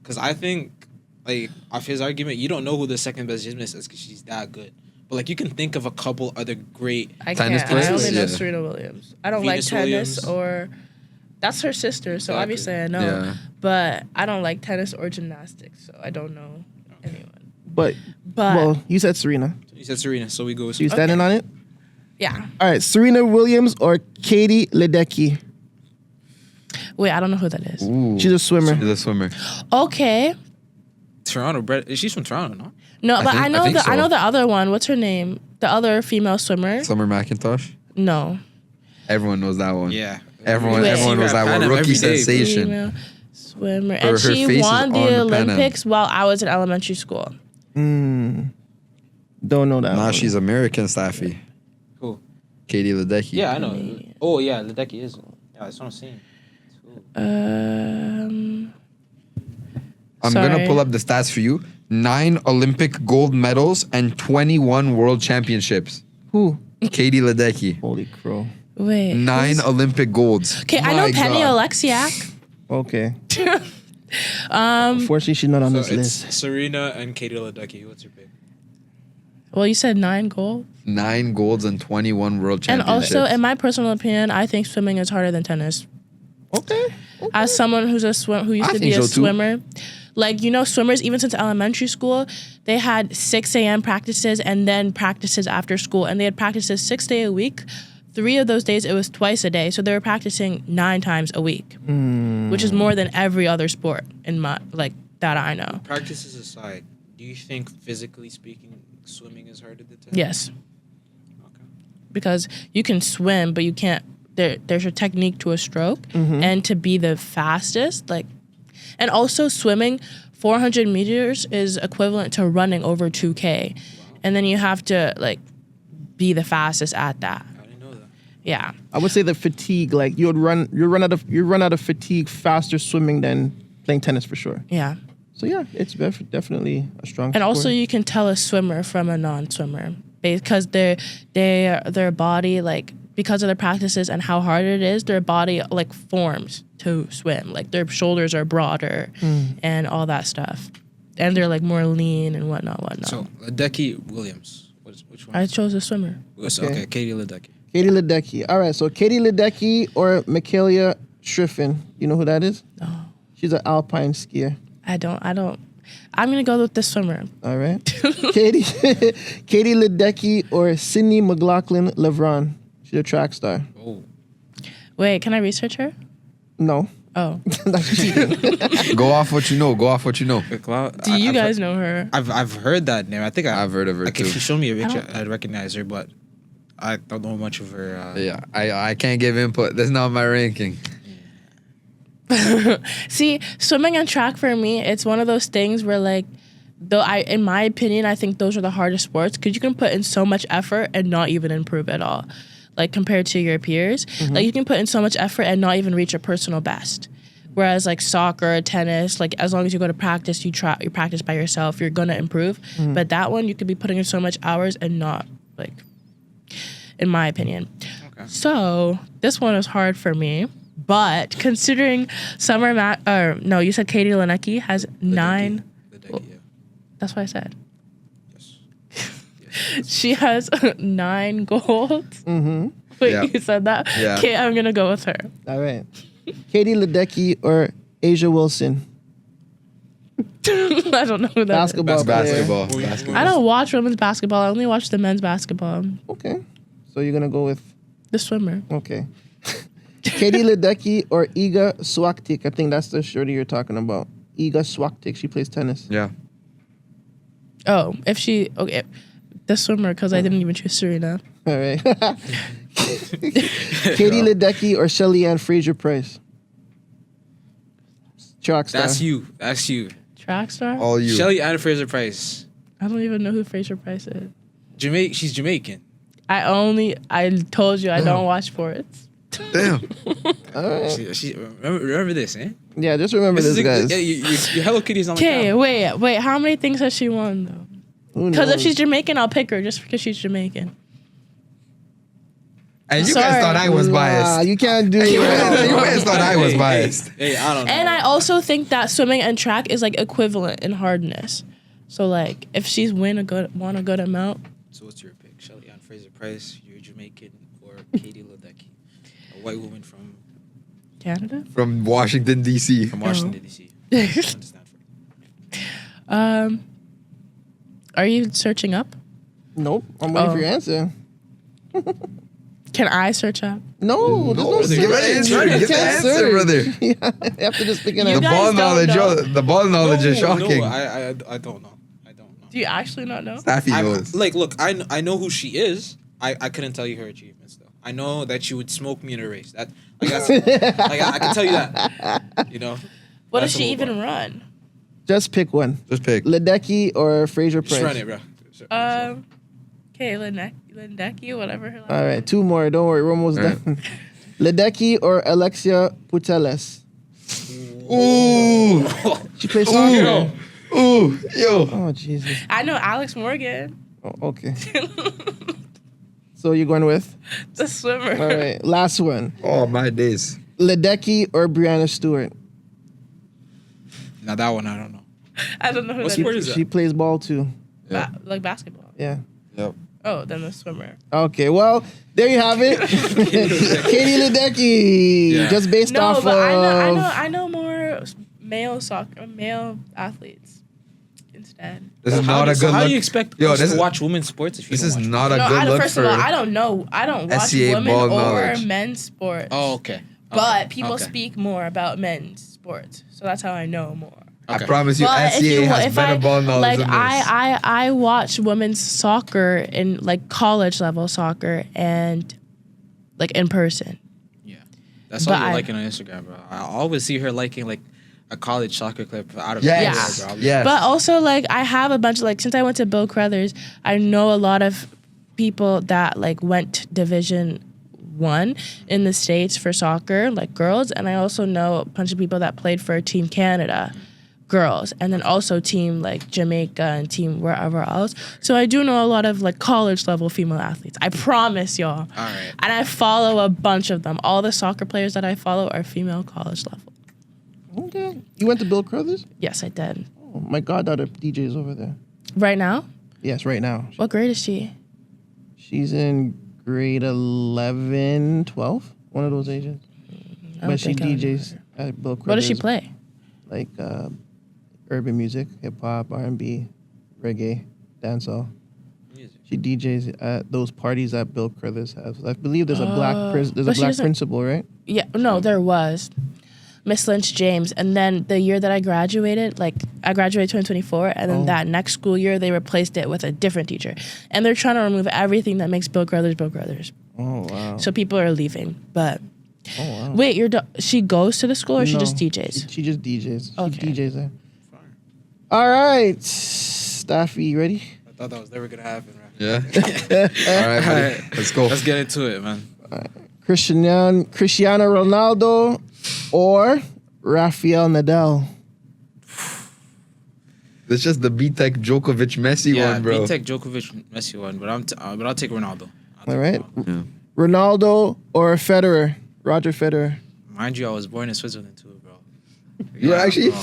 because I think like off his argument, you don't know who the second best gymnast is because she's that good. But like you can think of a couple other great. I Tennis can't. I players? only know Yeah. Serena Williams. I don't Venus like tennis Williams. or that's her sister, so Exactly. obviously I know. Yeah. But I don't like tennis or gymnastics, so I don't know anyone. But But well, you said Serena. You said Serena, so we go with So you standing on it? yeah. All right, Serena Williams or Katie Ledecky. Wait, I don't know who that is. ooh, She's a swimmer. She's a swimmer. Okay. Toronto. Brett, she's from Toronto, no? No, but I know think I know so. the other one. What's her name? The other female swimmer? Summer McIntosh. No. Everyone knows that one. Yeah. Everyone, Wait. everyone knows that one. Every Rookie day. sensation. Female swimmer. Her And she face is won on the the pen end. Olympics while I was in elementary school. Don't know that. Nah, one. she's American, Staffy. Who? Katie Ledecky. Yeah, I know. Oh yeah, Ledecky is. Yeah, that's what I'm saying. I'm Sorry. gonna pull up the stats for you. 9 Olympic gold medals and 21 world championships. Who? Katie Ledecky. Holy crow. Wait. 9 Olympic golds. Okay, I know My Penny God. Oleksiak. Okay. Unfortunately, she's not on So this it's list. Serena and Katie Ledecky. What's your pick? Well, you said 9 gold. 9 golds and 21 world And championships. also, in my personal opinion, I think swimming is harder than tennis. Okay. As someone who used I to think be a so, too. swimmer, like, you know, swimmers, even since elementary school, they had 6 a.m. practices and then practices after school. And they had practices 6 days a week. 3 of those days, it was twice a day. So they were practicing 9 times a week, which is more than every other sport in my, like, that I know. Practices aside, do you think, physically speaking, swimming is harder than tennis? Yes. Okay. Because you can swim, but you can't, there's a technique to a stroke. And to be the fastest, like, and also swimming 400 meters is equivalent to running over 2K. And then you have to, like, be the fastest at that. I didn't know that. Yeah. I would say the fatigue, like you run out of fatigue faster swimming than playing tennis for sure. Yeah. So yeah, it's definitely a strong. And also sport. you can tell a swimmer from a non-swimmer because their body, like, because of their practices and how hard it is, their body, like, forms to swim. Like, their shoulders are broader and all that stuff. And they're, like, more lean and whatnot. So, Ledecky Williams. Which one? I chose a swimmer. Okay, Katie Ledecky. Katie Ledecky. All right, so Katie Ledecky or Michaela Schriffen. You know who that is? No, She's an alpine skier. I don't. I'm going to go with the swimmer. All right. Katie Ledecky or Sydney McLaughlin Levron. She's a track star. Oh. Wait, can I research her? No. Oh. That's cheating. Go off what you know. Do you guys know her? I've heard that name. I think I've heard of her, like, too. if you show me a picture, I'd recognize her, but I don't know much of her. Yeah, I can't give input. That's not my ranking. See, swimming and track for me, it's one of those things where, like, in my opinion, I think those are the hardest sports because you can put in so much effort and not even improve at all. Like, compared to your peers, like, you can put in so much effort and not even reach a personal best. Whereas, like, soccer, tennis, like, as long as you go to practice, you practice by yourself, you're gonna improve. But that one, you could be putting in so much hours and not, like, in my opinion. Okay. So this one is hard for me. But considering you said Katie Ledecky has 9. Ledecky, yeah. That's what I said. Yes. She has 9 golds. Mm-hmm. Wait, Yeah. you said that? Yeah. Okay, I'm gonna go with her. All right. Katie Ledecky or Asia Wilson. I don't know who that is. Basketball player. Basketball. I don't watch women's basketball. I only watch the men's basketball. Okay. So you're gonna go with The swimmer. okay. Katie Ledecky or Iga Swiatek. I think that's the shorty you're talking about. Iga Swiatek. She plays tennis. Yeah. Oh, the swimmer, because I didn't even choose Serena. All right. Katie Ledecky or Shelly Ann Fraser Price. Track star. That's you. Track star? All you. Shelly Ann Fraser Price. I don't even know who Fraser Price is. She's Jamaican. I told you I don't watch sports. Damn. All right. She remember this, eh? Yeah, just remember this, guys. Yeah, your Hello Kitty's on the Okay, camera. wait. How many things has she won, though? Who Because if knows? she's Jamaican, I'll pick her just because she's Jamaican. And you Sorry. guys thought I was Nah, biased. you can't do You it. guys thought I was biased. Hey, I don't know. And I also think that swimming and track is, like, equivalent in hardness. So, like, if she's won a good amount. So what's your pick? Shelly Ann Fraser Price, you're Jamaican, or Katie Ledecky, a white woman from Canada? From Washington, D.C. Washington D.C. Stanford. Are you searching up? Nope. I'm waiting Oh. for your answer. Can I search up? No, there's no Give the search. answer. You Give the can't answer, search. brother. Yeah, you have to just pick an You answer. guys don't know. The ball knowledge is shocking. No, I don't know. Do you actually not know? Staffy knows. Look, I know who she is. I couldn't tell you her achievements though. I know that she would smoke me in a race. That I can tell you that. You know. What That's does she a little even run? Just pick one. Just pick. Ledecky or Fraser Just run Price. it, bro. Okay, Ledecky, whatever her last All right, 2 more. Don't worry, we're almost All right. done. Ledecky or Alexia Putellas. Ooh. She plays soccer. Ooh. Yo. Oh Jesus. I know Alex Morgan, Oh, okay. So you're going with? the swimmer. All right, last one. Oh, my days. Ledecky or Brianna Stewart. Now that one I don't know. I don't know who What that sport is. is She that? plays ball too. Yeah. Like basketball. Yeah. Yep. Oh, then the swimmer. Okay, well, there you have it. Katie Ledecky, Yeah. just based No, off but of... I know more male athletes instead. This is How not do- a so good how look. do you expect Yo, us this to is- watch women's sports if you This don't is watch not a No, good look first for of all, I don't know. I don't watch S.C.A.A. women ball or knowledge. men's sports. Oh, okay. But people Okay. speak more about men's sports, so that's how I know more. I Okay. promise you, But S.C.A.A. has better ball knowledge like than this. I watch women's soccer in like college level soccer and like in person. Yeah. That's all But you're I- liking on Instagram, bro. I always see her liking like a college soccer clip out of Yes. nowhere, bro. Yes. But also like I have a bunch of like since I went to Bill Crothers, I know a lot of people that like went Division 1 in the States for soccer, like girls, and I also know a bunch of people that played for Team Canada. Girls, and then also team like Jamaica and team wherever else. So I do know a lot of like college level female athletes. I promise y'all. All right. And I follow a bunch of them. All the soccer players that I follow are female college level. Okay. You went to Bill Crothers? Yes, I did. Oh, my goddaughter DJ's over there. Right now? Yes, right now. What grade is she? She's in grade 11, 12, one of those ages. I don't But she think I would know DJs her. at Bill Crothers. What does she play? Like urban music, hip hop, R&B, reggae, dancehall. Music. She DJs at those parties that Bill Crothers has. I believe there's a black but she doesn't- principal, right? Yeah, no, there was. Miss Lynch James. And then the year that I graduated, like I graduated 2024, and then that next school year they replaced it with a different teacher. And they're trying to remove everything that makes Bill Crothers Bill Crothers. Oh wow. So people are leaving. But Oh wow. wait, she goes to the school or she No, just DJs? She just DJs. Okay. She DJs there. All right, Staffy, you ready? I thought that was never gonna happen, right? Yeah. All right, buddy. Alright. Let's go. Let's get into it, man. Cristiano Ronaldo or Rafael Nadal? It's just the B-Tech Djokovic Messi Yeah, one, bro. B-Tech Djokovic Messi one, but I'll take Ronaldo. All right. Yeah. Ronaldo or Federer? Roger Federer. Mind you, I was born in Switzerland too, bro. You were actually? Bro.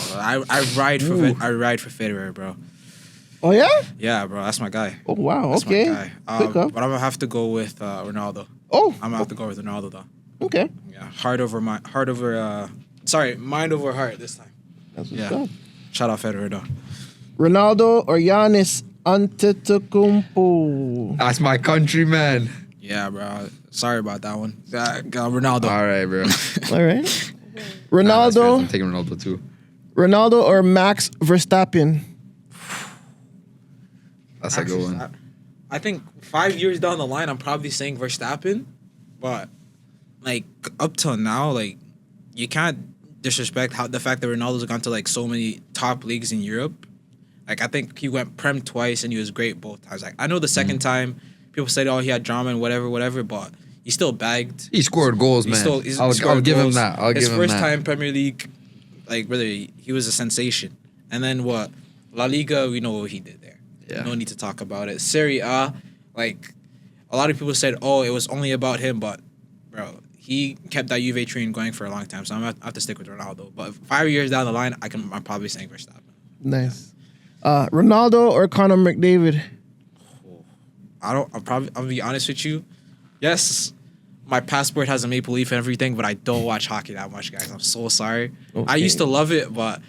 I ride for Federer, bro. Oh yeah. Yeah, bro, that's my guy. Oh wow. That's Okay. my guy. Quick up. But I'm gonna have to go with Ronaldo. Oh. I'm gonna have to go with Ronaldo though. Okay. Yeah, mind over heart this time. That's what's Yeah. up. Shout out Federer though. Ronaldo or Giannis Antetokounmpo? That's my countryman. Yeah, bro. Sorry about that one. Ronaldo. All right, bro. All right. Nah, that's fair. Ronaldo. I'm taking Ronaldo too. Ronaldo or Max Verstappen? That's a good one. I think 5 years down the line, I'm probably saying Verstappen, but like up till now, like you can't disrespect the fact that Ronaldo's gone to like so many top leagues in Europe. Like I think he went Prem twice and he was great both times. Like I know the second time people said, "Oh, he had drama and whatever," but he still bagged. He scored goals, man. I'll give him that. His first time Premier League, like brother, he was a sensation. And then what? La Liga, we know what he did there. Yeah. No need to talk about it. Serie A, like a lot of people said, "Oh, it was only about him," but bro, he kept that Juve train going for a long time. So I'm gonna have to stick with Ronaldo. But 5 years down the line, I'm probably saying Verstappen. Nice. Ronaldo or Conor McDavid? I'll be honest with you. Yes, my passport has a Maple Leaf and everything, but I don't watch hockey that much, guys. I'm so sorry. Okay. I used to love it, but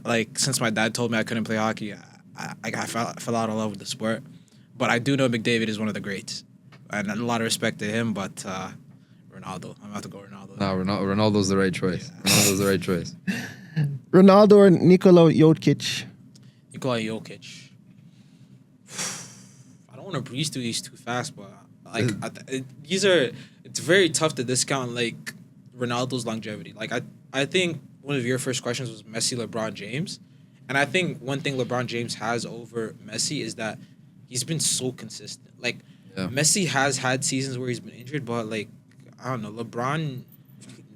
like since my dad told me I couldn't play hockey, I fell out of love with the sport. But I do know McDavid is one of the greats, and a lot of respect to him. But Ronaldo, I'm about to go Ronaldo. No, Ronaldo's the right choice. Ronaldo's the right choice. Ronaldo or Nikola Jokic? Nikola Jokic. I don't want to breeze through these too fast, but like it's very tough to discount like Ronaldo's longevity. Like I think one of your first questions was Messi, LeBron James, and I think one thing LeBron James has over Messi is that he's been so consistent. Like Messi has had seasons where he's been injured, but like I don't know, LeBron,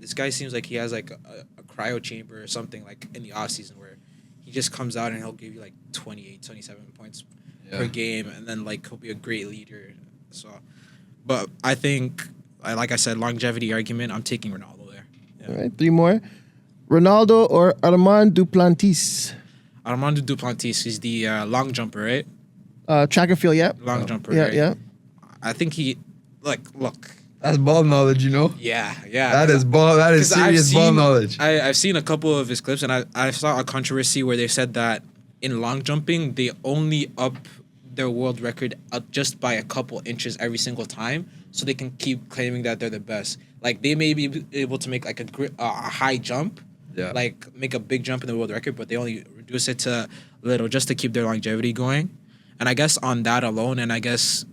this guy seems like he has like a cryo chamber or something like in the off season where he just comes out and he'll give you like 28, 27 points per game, and then like he'll be a great leader. So, but I think, like I said, longevity argument, I'm taking Ronaldo there. Yeah. All right, 3 more. Ronaldo or Armand Duplantis? Armando Duplantis is the long jumper, right? Track and field, yeah. Long jumper, Yeah, right? yeah. I think he, look. That's ball knowledge, you know. Yeah. That is ball. That is 'Cause I've serious ball seen- knowledge. I've seen a couple of his clips, and I saw a controversy where they said that in long jumping, they only up their world record just by a couple inches every single time, so they can keep claiming that they're the best. Like, they may be able to make like a high jump, like make a big jump in the world record, but they only reduce it to little just to keep their longevity going. And I guess on that alone, and I guess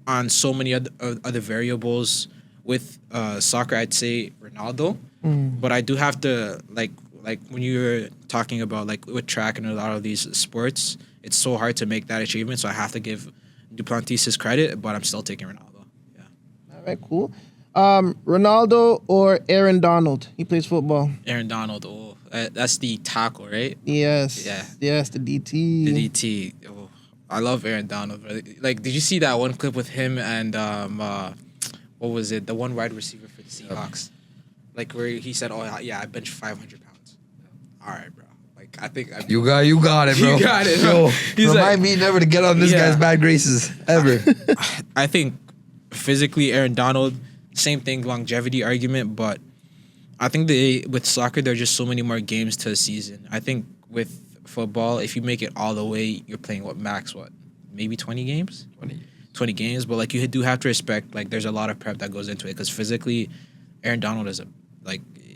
on so many other variables with soccer, I'd say Ronaldo. But I do have to like when you're talking about like with track and a lot of these sports, it's so hard to make that achievement. So I have to give Duplantis his credit, but I'm still taking Ronaldo. Yeah. All right, cool. Ronaldo or Aaron Donald? He plays football. Aaron Donald. Oh, that's the tackle, right? Yes. Yeah. Yes, the DT. The DT. Oh, I love Aaron Donald. Like, did you see that one clip with him and what was it? The one wide receiver for the Seahawks, like where he said, "Oh yeah, I bench 500 pounds." All right, bro. Like I think You got it, bro. You got it, Yo, bro. He's remind me never to get on this guy's bad graces ever. I think physically, Aaron Donald, same thing, longevity argument, but I think with soccer, there are just so many more games to a season. I think with football, if you make it all the way, you're playing maybe 20 games? 20 games, but like you do have to respect, like there's a lot of prep that goes into it, because physically, Aaron Donald is a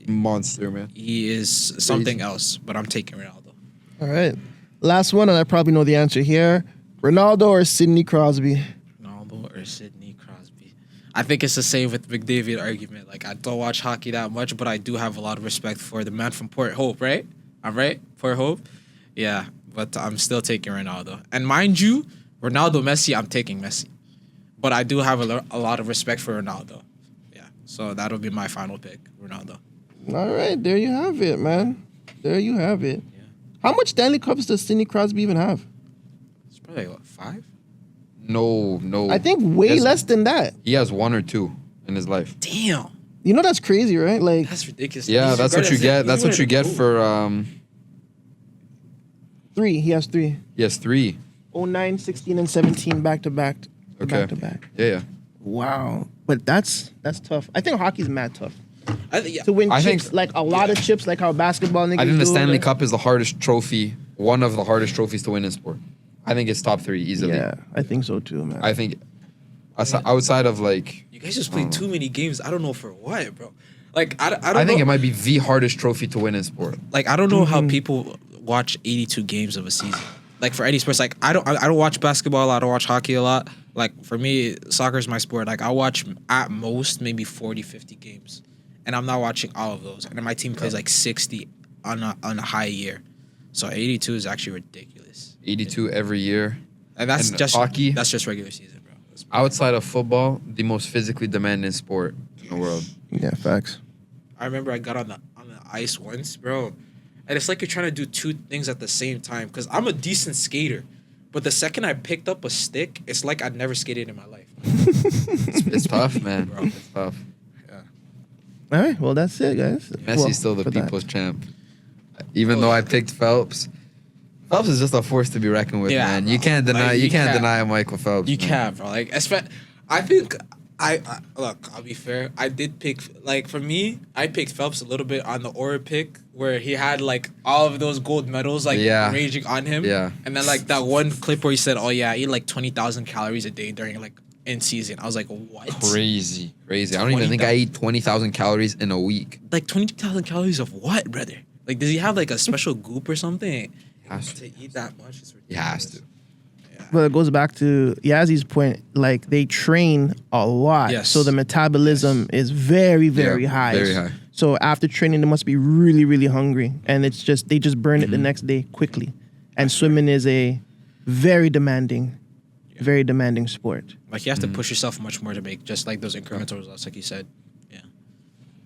monster, man. He is something else, but I'm taking Ronaldo. All right. Last one, and I probably know the answer here. Ronaldo or Sidney Crosby? Ronaldo or Sidney Crosby? I think it's the same with McDavid argument. Like, I don't watch hockey that much, but I do have a lot of respect for the man from Port Hope, right? I'm right? Port Hope? Yeah, but I'm still taking Ronaldo. And mind you, Ronaldo, Messi, I'm taking Messi. But I do have a lot of respect for Ronaldo. Yeah, so that'll be my final pick, Ronaldo. All right, there you have it, man. There you have it. Yeah. How much Stanley Cups does Sidney Crosby even have? It's probably, 5? No. I think way less than that. He has 1 or 2 in his life. Damn. You know that's crazy, right? Like, That's ridiculous. Yeah, that's what you get. That's what you get for 3. He has 3. He has 3. 09, 16, and 17 back to back. Okay. Back to back. Yeah. Wow. But that's tough. I think hockey's mad tough. Yeah. To win I chips, think- like a lot of chips, like how basketball niggas I think the do, Stanley like- Cup is the hardest trophy, one of the hardest trophies to win in sport. I think it's top 3 easily. Yeah, I think so too, man. I think outside of like, You guys just played too many games. I don't know for what, bro. Like, I don't I think know. it might be the hardest trophy to win in sport. Like, I don't know how people watch 82 games of a season. Like, for any sports, like I don't watch basketball a lot. I don't watch hockey a lot. Like, for me, soccer is my sport. Like, I watch at most maybe 40, 50 games, and I'm not watching all of those. And my team plays like 60 on a high year, so 82 is actually ridiculous. 82 every year. And that's And just hockey? That's just regular season, bro. Outside of football, the most physically demanding sport in the world. Yeah, facts. I remember I got on the ice once, bro. And it's like you're trying to do 2 things at the same time. Because I'm a decent skater. But the second I picked up a stick, it's like I'd never skated in my life. It's tough, man. Bro. It's tough. Yeah. All right, well that's it, guys. Messi's still the for that. people's champ. Even though I picked Phelps. Phelps is just a force to be reckoned with, Yeah, man. bro. You can't deny. Like, you you can't can't. deny Michael Phelps. You man. can't, bro. Like, I think I look. I'll be fair. I did pick, like, for me, I picked Phelps a little bit on the Aura pick where he had like all of those gold medals like raging on him. Yeah. And then like that one clip where he said, "Oh yeah, I eat like 20,000 calories a day during like in season." I was like, "What?" Crazy. I don't even think I eat 20,000 calories in a week. Like 20,000 calories of what, brother? Like, does he have like a special goop or something? Has To eat that much, it's He has to. But it goes back to Yazzy's point. Like they train a lot, Yes. so the metabolism is very, very high. Very high. So after training, they must be really, really hungry, and it's just they just burn it the next day quickly. And swimming is a very demanding sport. Like you have to push yourself much more to make just like those incremental results, like you said. Yeah.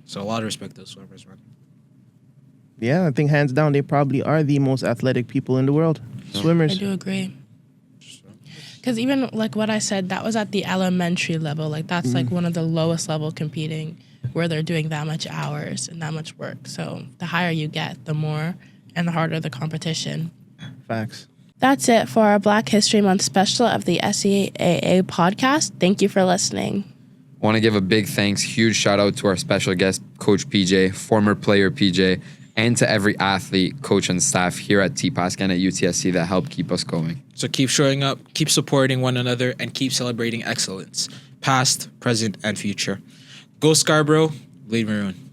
So a lot of respect to those swimmers, man. Yeah, I think hands down they probably are the most athletic people in the world. I Swimmers. do agree. Because even like what I said, that was at the elementary level. Like that's like one of the lowest level competing where they're doing that much hours and that much work. So the higher you get, the more and the harder the competition. Facts. That's it for our Black History Month special of the S.C.A.A. podcast. Thank you for listening. I want to give a big thanks, huge shout out to our special guest, Coach PJ, former player PJ, and to every athlete, coach, and staff here at TPASC and at UTSC that helped keep us going. So keep showing up, keep supporting one another, and keep celebrating excellence, past, present, and future. Go Scarborough, bleed maroon.